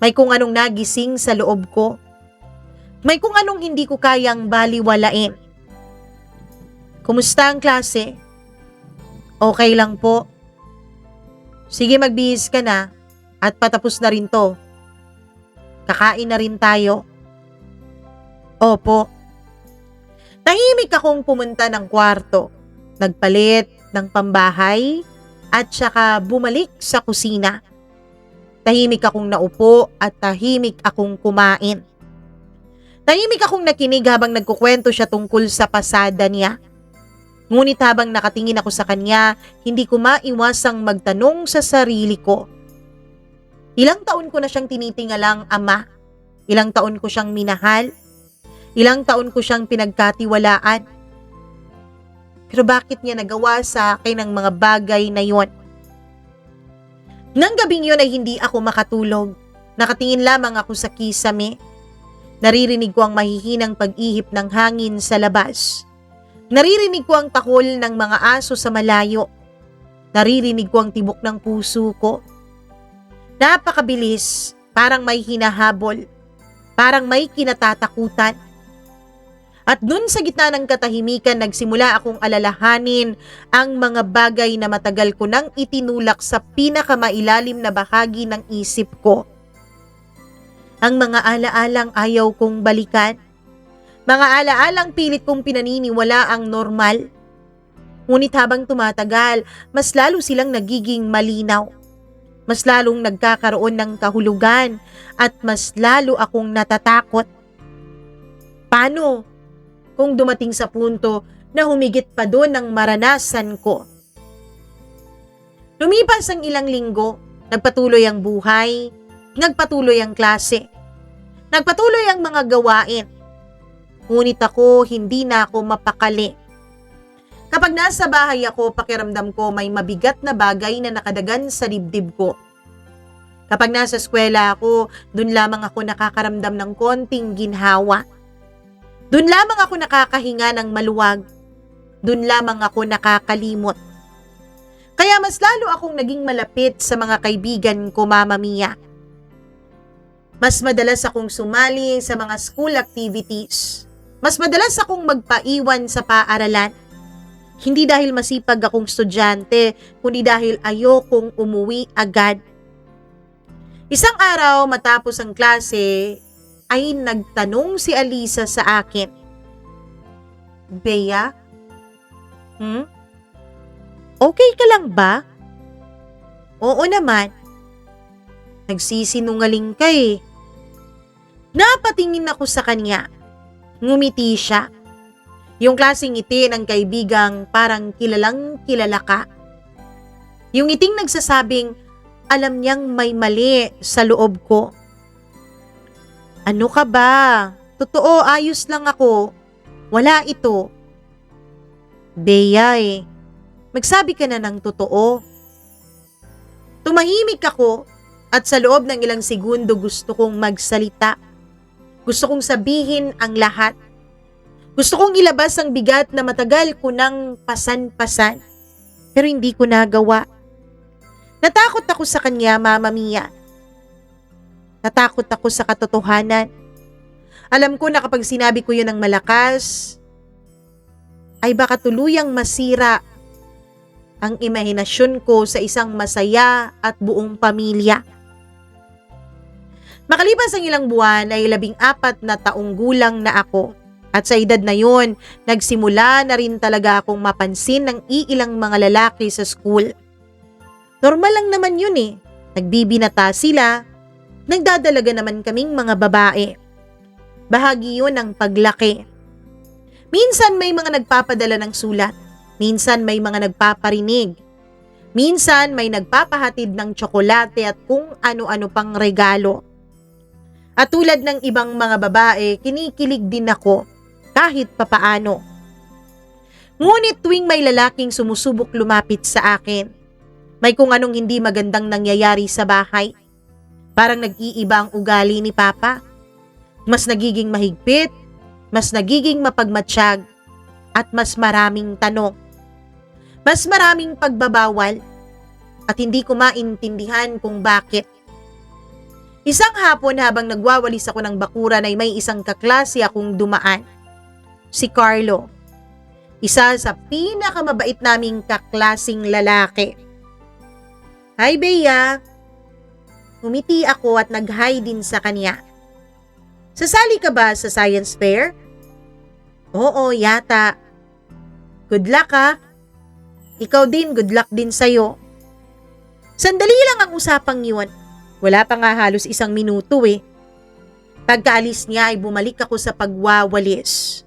May kung anong nagising sa loob ko. May kung anong hindi ko kayang baliwalain. Kumusta ang klase? Okay lang po. Sige, magbihis ka na at patapos na rin to. Kakain na rin tayo. Opo. Tahimik akong pumunta ng kwarto. Nagpalit ng pambahay at saka bumalik sa kusina. Tahimik akong naupo at tahimik akong kumain. Tahimik akong nakinig habang nagkukwento siya tungkol sa pasada niya. Ngunit habang nakatingin ako sa kanya, hindi ko maiwasang magtanong sa sarili ko. Ilang taon ko na siyang tinitingalang ama. Ilang taon ko siyang minahal. Ilang taon ko siyang pinagkatiwalaan. Pero bakit niya nagawa sa akin ang mga bagay na yon? Nang gabing yun ay hindi ako makatulog. Nakatingin lamang ako sa kisame. Naririnig ko ang mahihinang pag-ihip ng hangin sa labas. Naririnig ko ang takol ng mga aso sa malayo. Naririnig ko ang tibok ng puso ko. Napakabilis, Parang may hinahabol. Parang may kinatatakutan. At dun sa gitna ng katahimikan, nagsimula akong alalahanin ang mga bagay na matagal ko nang itinulak sa pinakamailalim na bahagi ng isip ko. Ang mga alaalang ayaw kong balikan. Mga alaalang pilit kong pinaniniwala ang normal. Ngunit habang tumatagal, mas lalo silang nagiging malinaw. Mas lalong nagkakaroon ng kahulugan at mas lalo akong natatakot. Paano kung dumating sa punto na humigit pa doon ang maranasan ko? Lumipas ang ilang linggo, nagpatuloy ang buhay, nagpatuloy ang klase, nagpatuloy ang mga gawain. Ngunit ako, hindi na ako mapakali. Kapag nasa bahay ako, pakiramdam ko may mabigat na bagay na nakadagan sa dibdib ko. Kapag nasa eskwela ako, dun lamang ako nakakaramdam ng konting ginhawa. Dun lamang ako nakakahinga ng maluwag. Dun lamang ako nakakalimot. Kaya mas lalo akong naging malapit sa mga kaibigan ko, Mama Mia. Mas madalas akong sumali sa mga school activities. Mas madalas akong magpaiwan sa paaralan. Hindi dahil masipag akong estudyante, kundi dahil ayokong umuwi agad. Isang araw matapos ang klase, ay nagtanong si Alisa sa akin, "Bea? Okay ka lang ba?" "Oo naman." "Nagsisinungaling ka eh." Napatingin ako sa kanya. Ngumiti siya. Yung klaseng ngiti ng kaibigang parang kilalang kilala ka. Yung ngiting nagsasabing alam niyang may mali sa loob ko. "Ano ka ba? Totoo, ayos lang ako. Wala ito." "Bea eh, magsabi ka na ng totoo." Tumahimik ako at sa loob ng ilang segundo gusto kong magsalita. Gusto kong sabihin ang lahat. Gusto kong ilabas ang bigat na matagal ko nang pasan-pasan. Pero hindi ko nagawa. Natakot ako sa kanya, Mama Mia. Natakot ako sa katotohanan. Alam ko na kapag sinabi ko yun ng malakas, ay baka tuluyang masira ang imahinasyon ko sa isang masaya at buong pamilya. Makalipas ang ilang buwan ay 14 na taong gulang na ako. At sa edad na yun, nagsimula na rin talaga akong mapansin ng iilang mga lalaki sa school. Normal lang naman yun eh. Nagbibinata sila. Nagdadalaga naman kaming mga babae. Bahagi yun ng paglaki. Minsan may mga nagpapadala ng sulat. Minsan may mga nagpaparinig. Minsan may nagpapahatid ng tsokolate at kung ano-ano pang regalo. At tulad ng ibang mga babae, kinikilig din ako kahit papaano. Ngunit tuwing may lalaking sumusubok lumapit sa akin, may kung anong hindi magandang nangyayari sa bahay. Parang nag-iiba ang ugali ni Papa. Mas nagiging mahigpit, mas nagiging mapagmatsyag, at mas maraming tanong. Mas maraming pagbabawal, at hindi ko maintindihan kung bakit. Isang hapon habang nagwawalis ako ng bakuran ay may isang kaklase akong dumaan. Si Carlo. Isa sa pinakamabait naming kaklasing lalaki. "Hi, Bea." Umiti ako at nag-hi din sa kanya. "Sasali ka ba sa science fair?" "Oo, yata." "Good luck ha." "Ikaw din, good luck din sa'yo." Sandali lang ang usapang yun. Wala pa nga halos 1 minuto eh. Pagkaalis niya ay bumalik ako sa pagwawalis.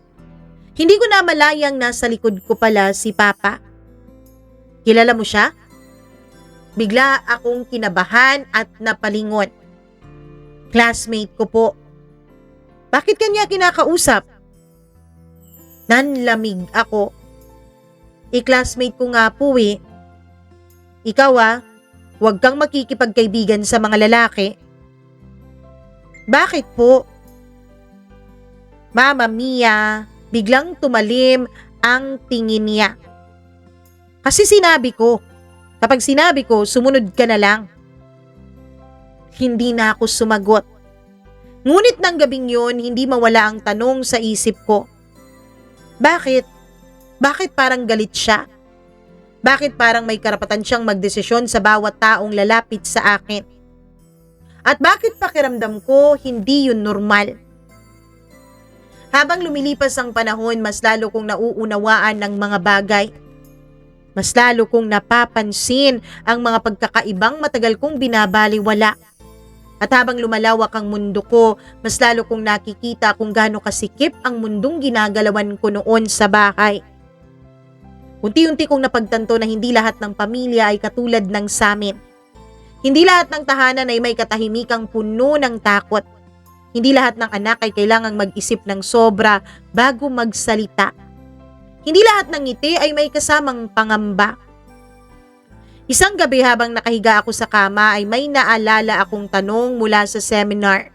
Hindi ko na malayang nasa likod ko pala si Papa. "Kilala mo siya?" Bigla akong kinabahan at napalingon. "Classmate ko po." "Bakit kanya kinakausap?" Nanlamig ako. "Classmate ko nga po eh." "Ikaw huwag kang makikipagkaibigan sa mga lalaki." "Bakit po?" Mama Mia, biglang tumalim ang tingin niya. "Kasi sinabi ko. Kapag sinabi ko, sumunod ka na lang." Hindi na ako sumagot. Ngunit ng gabing yun, hindi mawala ang tanong sa isip ko. Bakit? Bakit parang galit siya? Bakit parang may karapatan siyang magdesisyon sa bawat taong lalapit sa akin? At bakit pakiramdam ko hindi yun normal? Habang lumilipas ang panahon, mas lalo kong nauunawaan ng mga bagay. Mas lalo kong napapansin ang mga pagkakaibang matagal kong binabaliwala. At habang lumalawak ang mundo ko, mas lalo kong nakikita kung gaano kasikip ang mundong ginagalawan ko noon sa bahay. Unti-unti kong napagtanto na hindi lahat ng pamilya ay katulad ng samin. Hindi lahat ng tahanan ay may katahimikang puno ng takot. Hindi lahat ng anak ay kailangang mag-isip ng sobra bago magsalita. Hindi lahat ng ngiti ay may kasamang pangamba. Isang gabi habang nakahiga ako sa kama ay may naalala akong tanong mula sa seminar.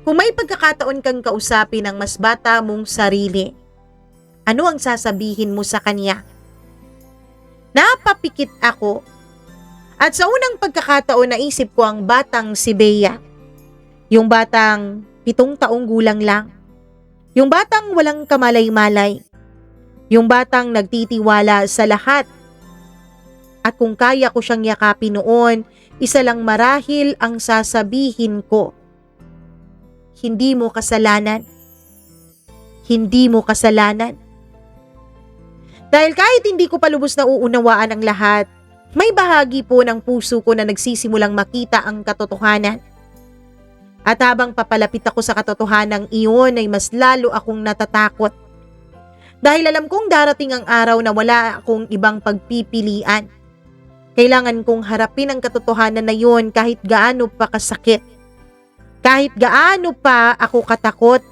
Kung may pagkakataon kang kausapin ang mas bata mong sarili, ano ang sasabihin mo sa kanya? Napapikit ako at sa unang pagkakataon naisip ko ang batang si Bea. Yung batang 7 taong gulang lang. Yung batang walang kamalay-malay. Yung batang nagtitiwala sa lahat. At kung kaya ko siyang yakapin noon, isa lang marahil ang sasabihin ko. Hindi mo kasalanan. Hindi mo kasalanan. Dahil kahit hindi ko palubos na uunawaan ang lahat, may bahagi po ng puso ko na nagsisimulang makita ang katotohanan. At habang papalapit ako sa katotohanan iyon ay mas lalo akong natatakot. Dahil alam kong darating ang araw na wala akong ibang pagpipilian. Kailangan kong harapin ang katotohanan na yun kahit gaano pa kasakit. Kahit gaano pa ako katakot.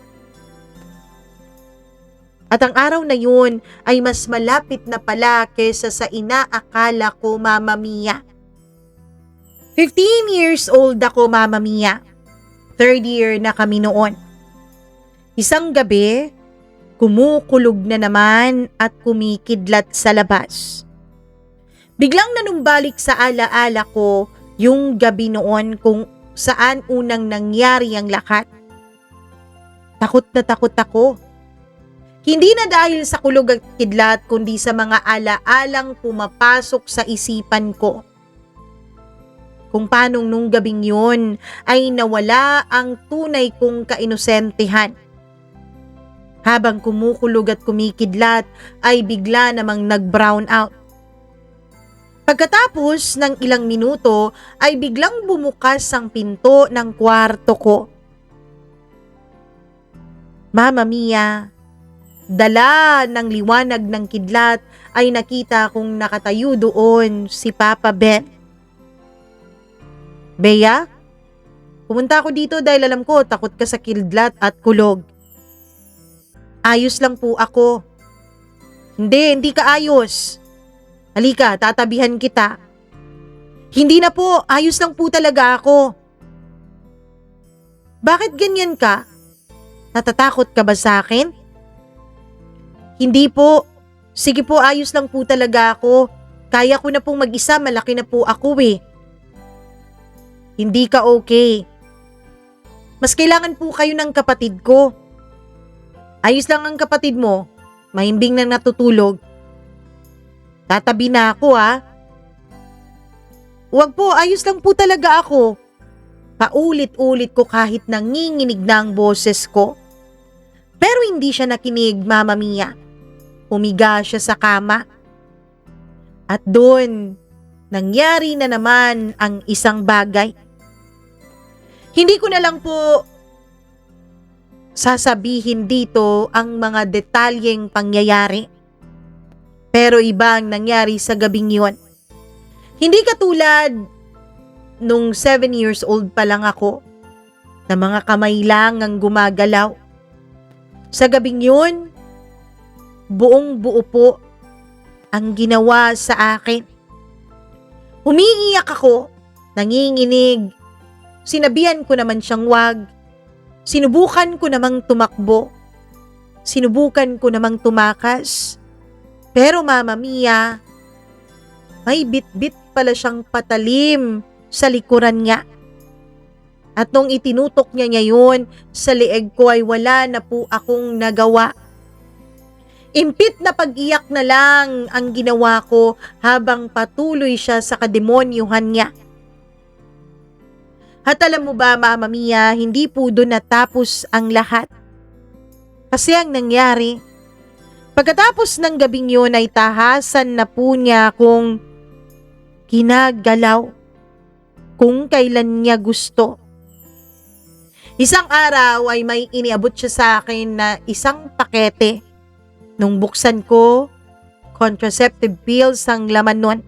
At ang araw na yun ay mas malapit na pala kesa sa inaakala ko, Mama Mia. 15 years old ako, Mama Mia. 3rd year na kami noon. Isang gabi, kumukulog na naman at kumikidlat sa labas. Biglang nanumbalik sa alaala ko yung gabi noon kung saan unang nangyari ang lahat. Takot na takot ako. Hindi na dahil sa kulog at kidlat kundi sa mga alaalang pumapasok sa isipan ko. Kung paanong nung gabing yun ay nawala ang tunay kong kainosentehan. Habang kumukulog at kumikidlat ay bigla namang nag-brown out. Pagkatapos ng ilang minuto ay biglang bumukas ang pinto ng kwarto ko. Mama Mia, dala ng liwanag ng kidlat ay nakita kong nakatayo doon si Papa Ben. Bea, pumunta ako dito dahil alam ko takot ka sa kidlat at kulog. Ayos lang po ako. Hindi ka ayos. Halika, tatabihan kita. Hindi na po, ayos lang po talaga ako. Bakit ganyan ka? Natatakot ka ba sa akin? Hindi po. Sige po, ayos lang po talaga ako. Kaya ko na pong mag-isa, malaki na po ako eh. Hindi ka okay. Mas kailangan po kayo ng kapatid ko. Ayos lang ang kapatid mo, mahimbing na natutulog. Tatabi na ako ha. Huwag po, ayos lang po talaga ako. Paulit-ulit ko kahit nanginginig na ang boses ko. Pero hindi siya nakinig, Mama Mia. Humiga siya sa kama. At doon, nangyari na naman ang isang bagay. Hindi ko na lang po sasabihin dito ang mga detalyeng pangyayari. Pero iba ang nangyari sa gabing yon. Hindi katulad nung 7 years old pa lang ako na mga kamay lang ang gumagalaw. Sa gabing yun, buong buo po ang ginawa sa akin. Umiiyak ako, nanginginig. Sinabihan ko naman siyang wag. Sinubukan ko namang tumakbo. Sinubukan ko namang tumakas. Pero Mama Mia, may bit-bit pala siyang patalim sa likuran niya. At nung itinutok niya yun sa leeg ko ay wala na po akong nagawa. Impit na pag-iyak na lang ang ginawa ko habang patuloy siya sa kademonyuhan niya. At alam mo ba, Mama Mia, hindi po doon natapos ang lahat. Kasi ang nangyari, pagkatapos ng gabing yun ay tahasan na po niya kung ginagalaw kung kailan niya gusto. Isang araw ay may iniabot siya sa akin na isang pakete. Nung buksan ko, contraceptive pills ang laman nun.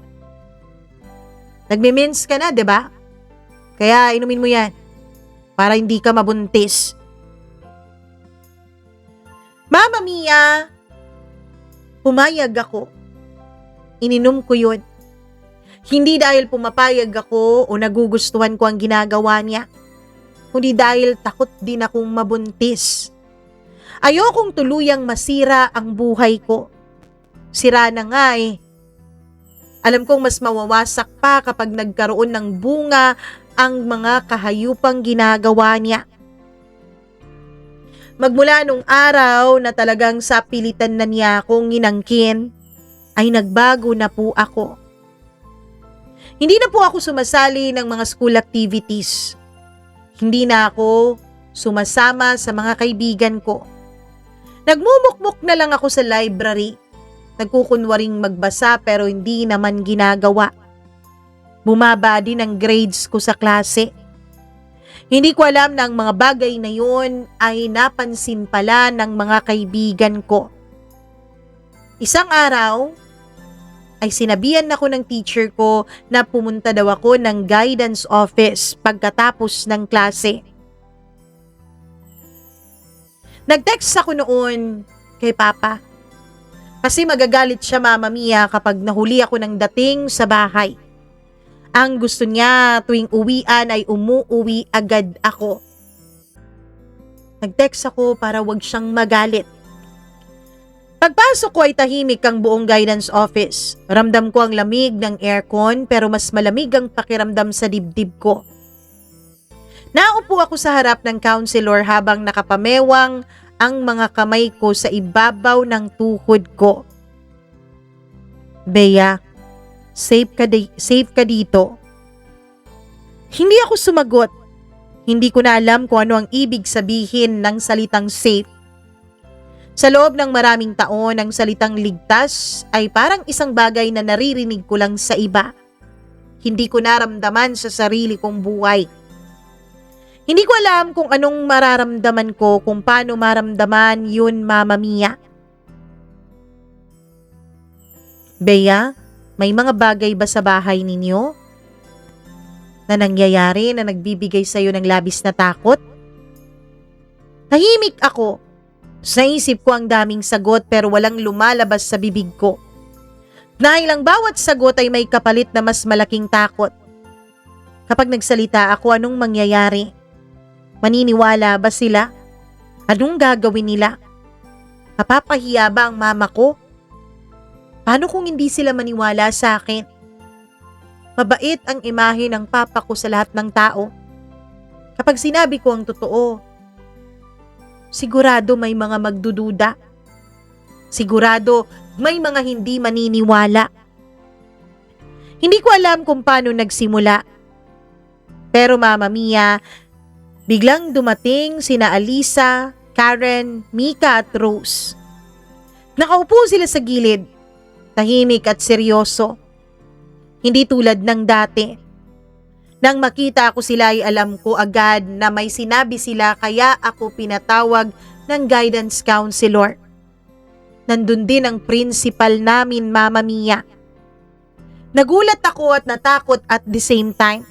Nagme-mens ka na, 'di ba? Kaya inumin mo yan para hindi ka mabuntis. Mama Mia, pumayag ako. Ininom ko yun. Hindi dahil pumapayag ako o nagugustuhan ko ang ginagawa niya, kundi dahil takot din akong mabuntis. Ayokong tuluyang masira ang buhay ko. Sira na nga eh. Alam kong mas mawawasak pa kapag nagkaroon ng bunga ang mga kahayupang ginagawa niya. Magmula nung araw na talagang sa pilitan na niya akong inangkin, ay nagbago na po ako. Hindi na po ako sumasali ng mga school activities. Hindi na ako sumasama sa mga kaibigan ko. Nagmumukmuk na lang ako sa library. Nagkukunwaring magbasa pero hindi naman ginagawa. Bumaba din ang grades ko sa klase. Hindi ko alam na ang mga bagay na yun ay napansin pala ng mga kaibigan ko. Isang araw, ay sinabihan ako ng teacher ko na pumunta daw ako ng guidance office pagkatapos ng klase. Nag-text ako noon kay Papa. Kasi magagalit siya, Mama Mia, kapag nahuli ako ng dating sa bahay. Ang gusto niya tuwing uwian ay umuuwi agad ako. Nag-text ako para wag siyang magalit. Pagpasok ko ay tahimik ang buong guidance office. Ramdam ko ang lamig ng aircon pero mas malamig ang pakiramdam sa dibdib ko. Naupo ako sa harap ng counselor habang nakapamewang ang mga kamay ko sa ibabaw ng tuhod ko. Bea, safe ka dito. Hindi ako sumagot. Hindi ko na alam kung ano ang ibig sabihin ng salitang safe. Sa loob ng maraming taon, ang salitang ligtas ay parang isang bagay na naririnig ko lang sa iba. Hindi ko naramdaman sa sarili kong buhay. Hindi ko alam kung anong mararamdaman ko kung paano maramdaman yun, Mama Mia. Bea, may mga bagay ba sa bahay ninyo na nangyayari na nagbibigay sa iyo ng labis na takot? Tahimik ako. Sa isip ko ang daming sagot pero walang lumalabas sa bibig ko. Dahil ang bawat sagot ay may kapalit na mas malaking takot. Kapag nagsalita ako, anong mangyayari? Maniniwala ba sila? Anong gagawin nila? Mapapahiya ba ang mama ko? Paano kung hindi sila maniwala sa akin? Mabait ang imahe ng papa ko sa lahat ng tao. Kapag sinabi ko ang totoo, sigurado may mga magdududa. Sigurado may mga hindi maniniwala. Hindi ko alam kung paano nagsimula. Pero Mama Mia, biglang dumating sina Alisa, Karen, Mika at Rose. Nakaupo sila sa gilid, tahimik at seryoso. Hindi tulad ng dati. Nang makita ko sila ay alam ko agad na may sinabi sila kaya ako pinatawag ng guidance counselor. Nandun din ang principal namin, Mama Mia. Nagulat ako at natakot at the same time.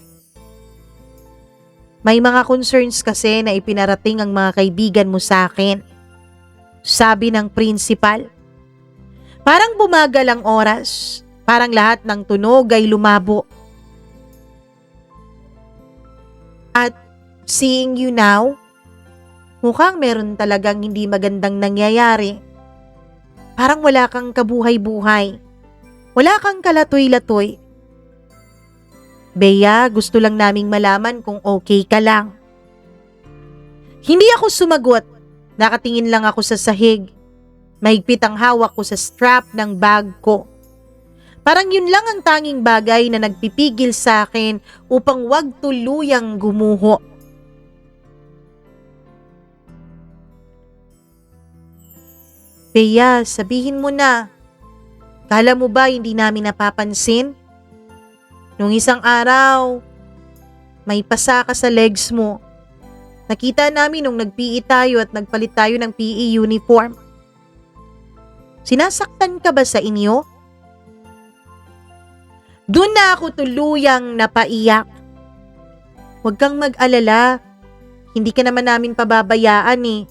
May mga concerns kasi na ipinarating ang mga kaibigan mo sa akin. Sabi ng principal. Parang bumagal ang oras. Parang lahat ng tunog ay lumabo. At seeing you now, mukhang meron talagang hindi magandang nangyayari. Parang wala kang kabuhay-buhay. Wala kang kalatoy-latoy. Bea, gusto lang naming malaman kung okay ka lang. Hindi ako sumagot. Nakatingin lang ako sa sahig. Mahigpit ang hawak ko sa strap ng bag ko. Parang yun lang ang tanging bagay na nagpipigil sa akin upang wag tuluyang gumuho. Bea, sabihin mo na. Kala mo ba hindi namin napapansin? Nung isang araw, may pasa ka sa legs mo. Nakita namin nung nag-PE tayo at nagpalit tayo ng PE uniform. Sinasaktan ka ba sa inyo? Doon na ako tuluyang napaiyak. Huwag kang mag-alala. Hindi ka naman namin pababayaan eh.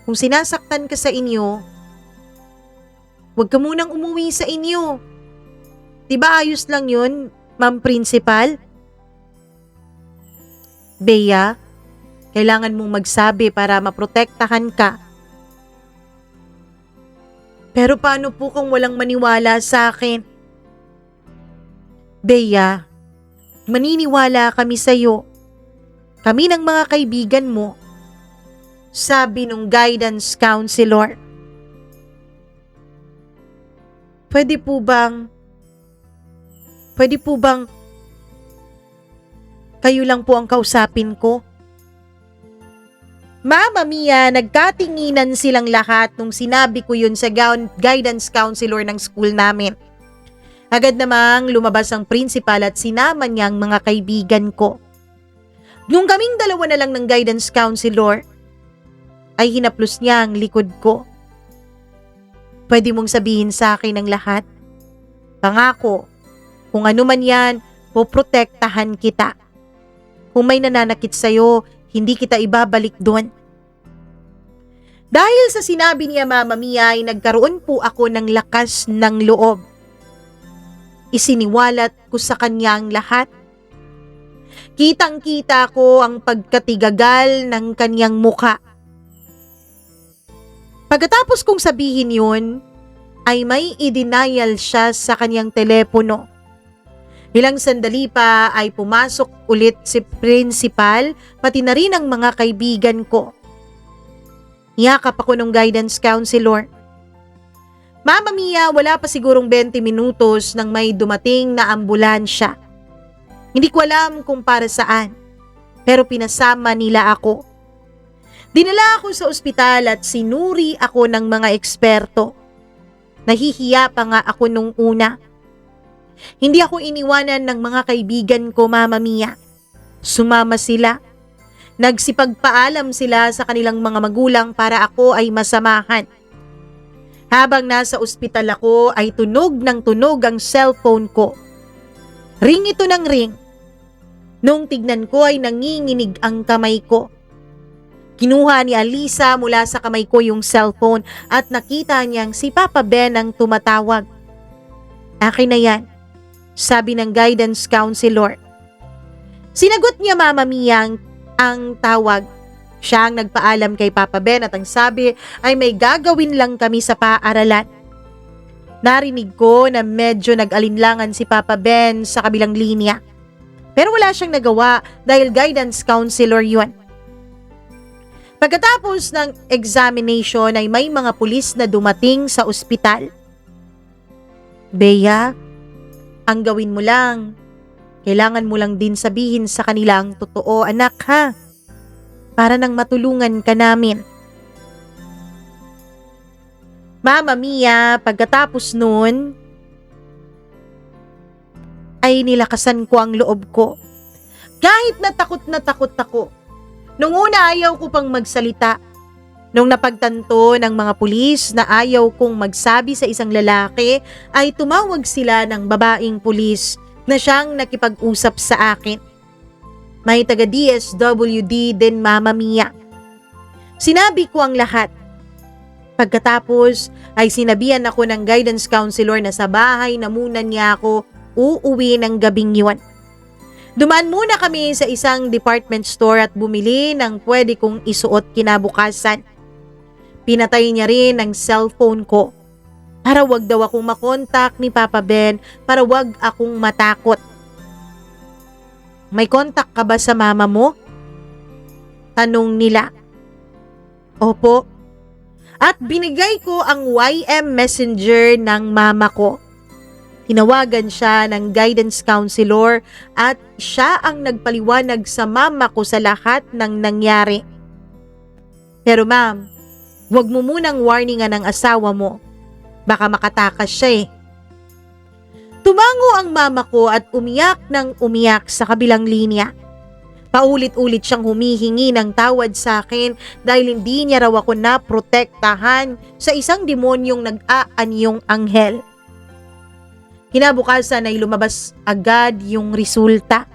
Kung sinasaktan ka sa inyo, huwag ka munang umuwi sa inyo. Diba ayos lang yun, Ma'am Principal? Bea, kailangan mong magsabi para maprotektahan ka. Pero paano po kung walang maniwala sa akin? Bea, maniniwala kami sa'yo. Kami ng mga kaibigan mo. Sabi nung guidance counselor. Pwede po bang kayo lang po ang kausapin ko? Mama Mia, nagkatinginan silang lahat nung sinabi ko yun sa guidance counselor ng school namin. Agad namang lumabas ang principal at sinama niya ang mga kaibigan ko. Nung kaming dalawa na lang ng guidance counselor, ay hinaplos niya ang likod ko. Pwede mong sabihin sa akin ang lahat. Pangako, kung ano man yan, poprotektahan kita. Kung may nananakit sa'yo, hindi kita ibabalik doon. Dahil sa sinabi niya Mama Mia ay nagkaroon po ako ng lakas ng loob. Isiniwalat ko sa kanya ang lahat. Kitang-kita ko ang pagkatigagal ng kanyang muka. Pagkatapos kong sabihin yun, ay may i-denial siya sa kanyang telepono. Ilang sandali pa ay pumasok ulit si principal, pati na rin ang mga kaibigan ko. Niyakap ako ng guidance counselor. Mama Mia, wala pa sigurong 20 minutos nang may dumating na ambulansya. Hindi ko alam kung para saan, pero pinasama nila ako. Dinala ako sa ospital at sinuri ako ng mga eksperto. Nahihiya pa nga ako nung una. Hindi ako iniwanan ng mga kaibigan ko, Mama Mia. Sumama sila. Nagsipagpaalam sila sa kanilang mga magulang para ako ay masamahan. Habang nasa ospital ako ay tunog ng tunog ang cellphone ko. Ring ito ng ring. Nung tignan ko ay nanginginig ang kamay ko. Kinuha ni Alisa mula sa kamay ko yung cellphone at nakita niyang si Papa Ben ang tumatawag. Akin na yan, sabi ng guidance counselor. Sinagot niya Mama Mia ang tawag. Siya ang nagpaalam kay Papa Ben at ang sabi ay may gagawin lang kami sa paaralan. Narinig ko na medyo nag-alinlangan si Papa Ben sa kabilang linya. Pero wala siyang nagawa dahil guidance counselor yun. Pagkatapos ng examination ay may mga pulis na dumating sa ospital. Bea, ang gawin mo lang, kailangan mo lang din sabihin sa kanila ang totoo, anak ha, para nang matulungan ka namin. Mama Mia, pagkatapos nun, ay nilakasan ko ang loob ko. Kahit na takot ako. Nung una ayaw ko pang magsalita. Nung napagtanto ng mga pulis na ayaw kong magsabi sa isang lalaki, ay tumawag sila ng babaeng pulis na siyang nakipag-usap sa akin. May taga DSWD din Mama Mia. Sinabi ko ang lahat. Pagkatapos ay sinabihan ako ng guidance counselor na sa bahay na muna niya ako uuwi ng gabing yun. Dumaan muna kami sa isang department store at bumili ng pwede kong isuot kinabukasan. Pinatay niya rin ang cellphone ko para wag daw akong makontak ni Papa Ben, para wag akong matakot. May contact ka ba sa mama mo? Tanong nila. Opo. At binigay ko ang YM Messenger ng mama ko. Tinawagan siya ng guidance counselor at siya ang nagpaliwanag sa mama ko sa lahat ng nangyari. Pero ma'am, huwag mo munang warningan ang asawa mo. Baka makatakas siya eh. Tumango ang mama ko at umiyak ng umiyak sa kabilang linya. Paulit-ulit siyang humihingi ng tawad sa akin dahil hindi niya raw ako naprotektahan sa isang demonyong nag-aanyong anghel. Kinabukasan ay lumabas agad yung resulta.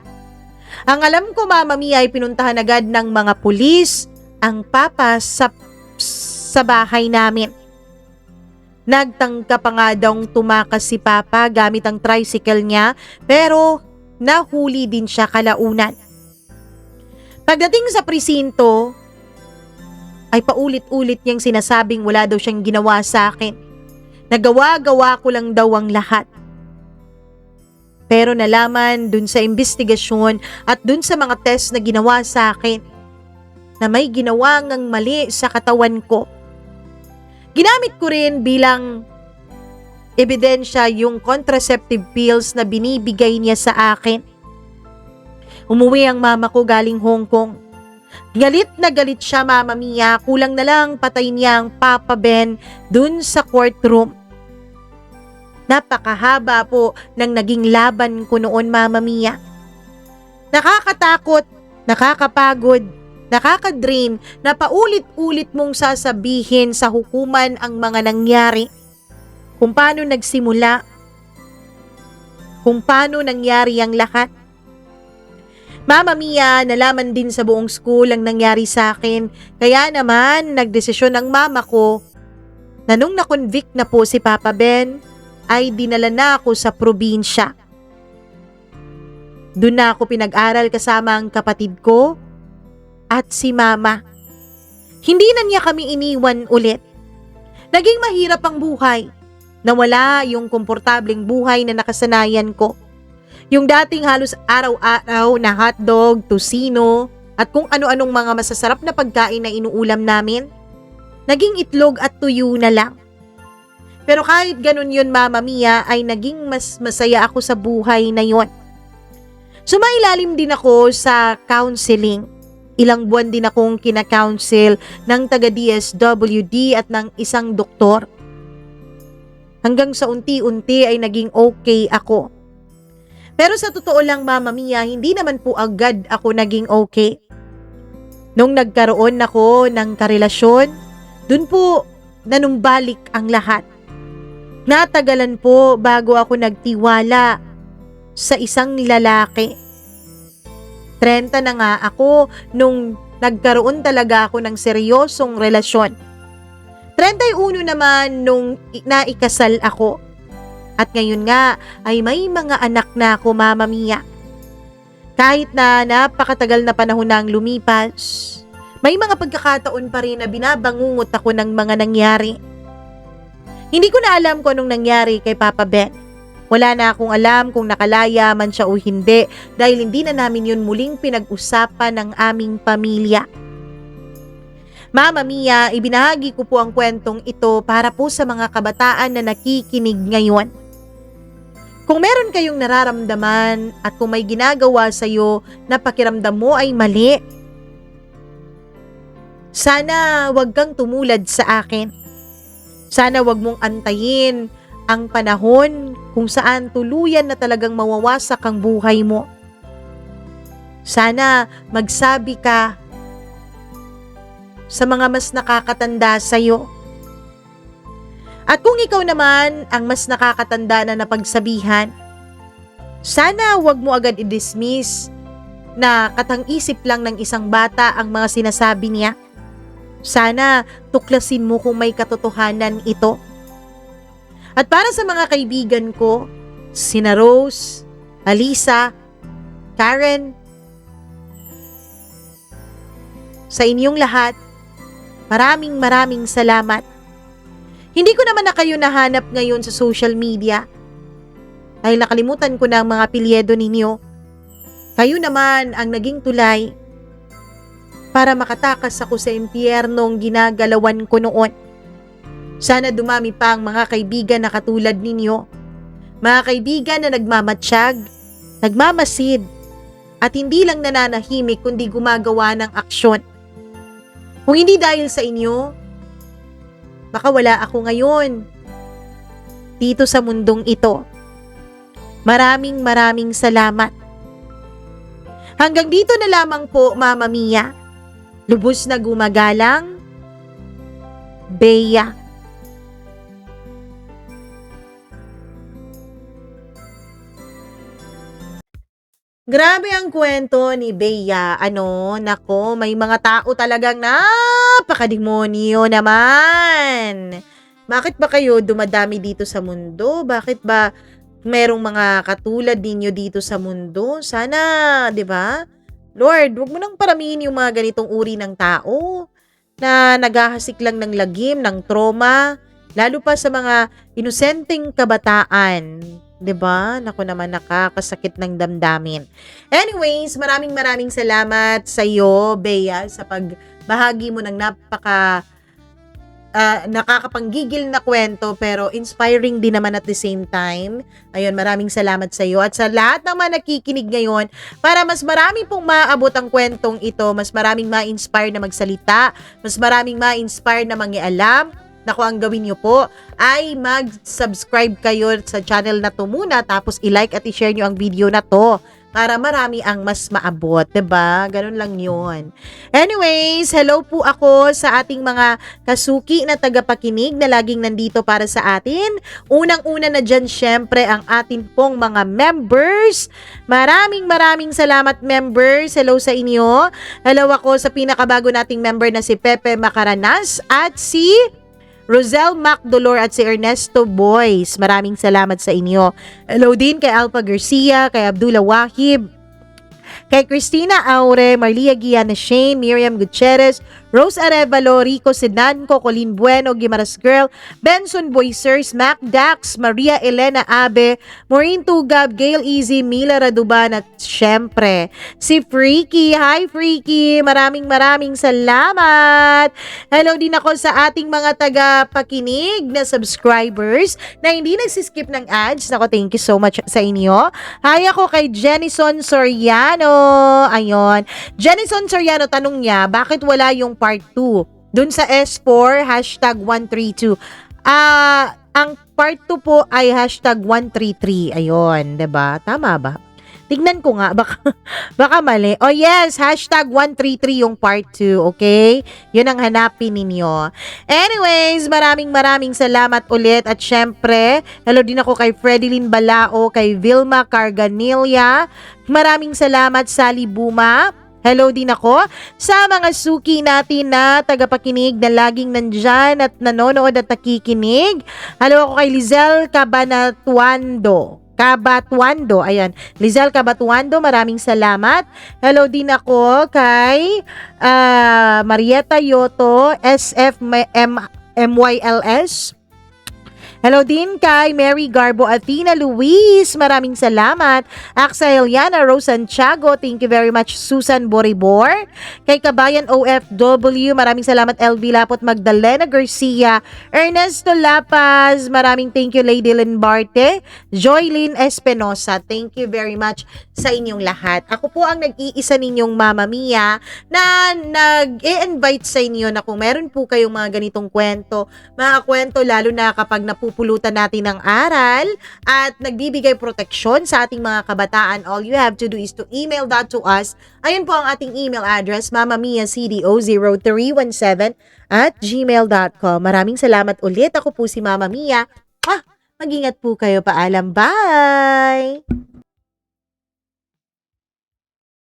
Ang alam ko, Mama Mia, ay pinuntahan agad ng mga pulis ang papa sa bahay namin. Nagtangka pa nga daw tumakas si papa gamit ang tricycle niya pero nahuli din siya kalaunan. Pagdating sa presinto ay paulit-ulit niyang sinasabing wala daw siyang ginawa sa akin. Nagawa-gawa ko lang daw ang lahat. Pero nalaman dun sa investigasyon at dun sa mga test na ginawa sa akin na may ginawa ngang mali sa katawan ko. Ginamit ko rin bilang ebidensya yung contraceptive pills na binibigay niya sa akin. Umuwi ang mama ko galing Hong Kong. Galit na galit siya, Mama Mia, kulang na lang patay niya ang Papa Ben dun sa courtroom. Napakahaba po ng naging laban ko noon, Mama Mia. Nakakatakot, nakakapagod, nakaka-drain na paulit-ulit mong sasabihin sa hukuman ang mga nangyari. Kung paano nagsimula, kung paano nangyari ang lahat. Mama Mia, nalaman din sa buong school ang nangyari sa akin. Kaya naman, nagdesisyon ang mama ko na nung na-convict na po si Papa Ben, ay dinala na ako sa probinsya. Doon na ako pinag-aral kasama ang kapatid ko at si mama. Hindi na niya kami iniwan ulit. Naging mahirap ang buhay. Nawala yung komportableng buhay na nakasanayan ko. Yung dating halos araw-araw na hotdog, tosino, at kung ano-anong mga masasarap na pagkain na inuulam namin, naging itlog at tuyo na lang. Pero kahit ganun yun, Mama Mia, ay naging mas masaya ako sa buhay na yon. Sumailalim din ako sa counseling. Ilang buwan din akong kina-counsel ng taga-DSWD at ng isang doktor. Hanggang sa unti-unti ay naging okay ako. Pero sa totoo lang, Mama Mia, hindi naman po agad ako naging okay. Nung nagkaroon ako ng karelasyon, dun po nanumbalik ang lahat. Natagalan po bago ako nagtiwala sa isang lalaki. 30 na nga ako nung nagkaroon talaga ako ng seryosong relasyon. 31 naman nung naikasal ako. At ngayon nga ay may mga anak na ako, Mama Mia. Kahit na napakatagal na panahon na ang lumipas, may mga pagkakataon pa rin na binabangungot ako ng mga nangyari. Hindi ko na alam kung anong nangyari kay Papa Ben. Wala na akong alam kung nakalaya man siya o hindi dahil hindi na namin yun muling pinag-usapan ng aming pamilya. Mama Mia, ibinahagi ko po ang kwentong ito para po sa mga kabataan na nakikinig ngayon. Kung meron kayong nararamdaman at kung may ginagawa sa'yo na pakiramdam mo ay mali, sana wag kang tumulad sa akin. Sana wag mong antayin ang panahon kung saan tuluyan na talagang mawawasak ang buhay mo. Sana magsabi ka sa mga mas nakakatanda sa'yo. At kung ikaw naman ang mas nakakatanda na napagsabihan, sana wag mo agad i-dismiss na katang-isip lang ng isang bata ang mga sinasabi niya. Sana tuklasin mo kung may katotohanan ito. At para sa mga kaibigan ko, sina Rose, Alisa, Karen, sa inyong lahat, maraming salamat. Hindi ko naman na kayo nahanap ngayon sa social media dahil nakalimutan ko na ang mga apelyido ninyo. Kayo naman ang naging tulay para makatakas ako sa impyernong ginagalawan ko noon. Sana dumami pa ang mga kaibigan na katulad ninyo. Mga kaibigan na nagmamatsyag, nagmamasid, at hindi lang nananahimik kundi gumagawa ng aksyon. Kung hindi dahil sa inyo, baka wala ako ngayon dito sa mundong ito. Maraming salamat. Hanggang dito na lamang po, Mama Mia. Lubos na gumagalang, Bea. Grabe ang kwento ni Bea. Nako, may mga tao talagang napakademonyo naman. Bakit ba kayo dumadami dito sa mundo? Bakit ba merong mga katulad ninyo dito sa mundo? Sana, 'di ba? Lord, wag mo nang paramihin yung mga ganitong uri ng tao na naghahasik lang ng lagim, ng trauma, lalo pa sa mga inosenteng kabataan. 'Di ba? Naku naman, nakakasakit ng damdamin. Anyways, maraming salamat sa iyo, Bea, sa pagbahagi mo ng nakakapanggigil na kwento pero inspiring din naman at the same time. Ayun, maraming salamat sa iyo at sa lahat ng mga nakikinig ngayon para mas marami pong maabot ang kwentong ito, mas maraming ma-inspire na magsalita, mas maraming ma-inspire na mangialam. Naku, ang gawin nyo po ay mag-subscribe kayo sa channel na to muna tapos i-like at i-share nyo ang video na to para marami ang mas maabot, 'di ba? Ganun lang 'yon. Anyways, hello po ako sa ating mga kasuki na tagapakinig na laging nandito para sa atin. Unang-una na diyan syempre ang atin pong mga members. Maraming salamat, members. Hello sa inyo. Hello ako sa pinakabago nating member na si Pepe Macaranas at si Rosel Macdolor at si Ernesto Boys. Maraming salamat sa inyo. Hello din kay Alpha Garcia, kay Abdullah Wahib, kay Christina Aure, Marlia Guiana Shane, Miriam Gutierrez, Rose Arevalo, Rico Sinanco, Colleen Bueno, Gimaras Girl, Benson Boysers, Mac Dax, Maria Elena Abe, Maureen Tugab, Gail Easy, Mila Raduban at syempre si Freaky. Hi Freaky! Maraming salamat! Hello din ako sa ating mga taga-pakinig na subscribers na hindi nagsiskip ng ads. Nako, thank you so much sa inyo. Hi ako kay Jenison Soriano. Ayon. Jenison Soriano, tanong niya, bakit wala yung part 2 dun sa S4 #132? Ang part 2 po ay #133. Ayon, 'di ba? Tama ba? Tignan ko nga, baka mali. Oh yes, #133 yung part 2, okay? Yun ang hanapin ninyo. Anyways, maraming salamat ulit. At syempre, hello din ako kay Fredeline Balao, kay Vilma Carganilla. Maraming salamat, Sally Buma. Hello din ako sa mga suki natin na tagapakinig na laging nandyan at nanonood at nakikinig. Hello ako kay Lizelle Cabatuando. Ayan, Lizelle Cabatuando, maraming salamat. Hello din ako kay Marieta Yoto, SFMYLS. Hello din kay Mary Garbo, Athena Luis, maraming salamat. Axa Eliana, Rose Santiago, thank you very much. Susan Boribor, kay Kabayan OFW, maraming salamat. LV Lapot, Magdalena Garcia, Ernesto Lapaz, maraming thank you. Lady Limbarte, Joylyn Espinosa, thank you very much sa inyong lahat. Ako po ang nag-iisa ninyong Mama Mia na nag-i-invite sa inyo na kung meron po kayong mga ganitong kwento, mga kwento lalo na kapag napupulutan natin ng aral at nagbibigay proteksyon sa ating mga kabataan, all you have to do is to email that to us. Ayun po ang ating email address, mamamiacdo00317@gmail.com. Maraming salamat ulit. Ako po si Mama Mia. Mag-ingat po kayo. Paalam. Bye!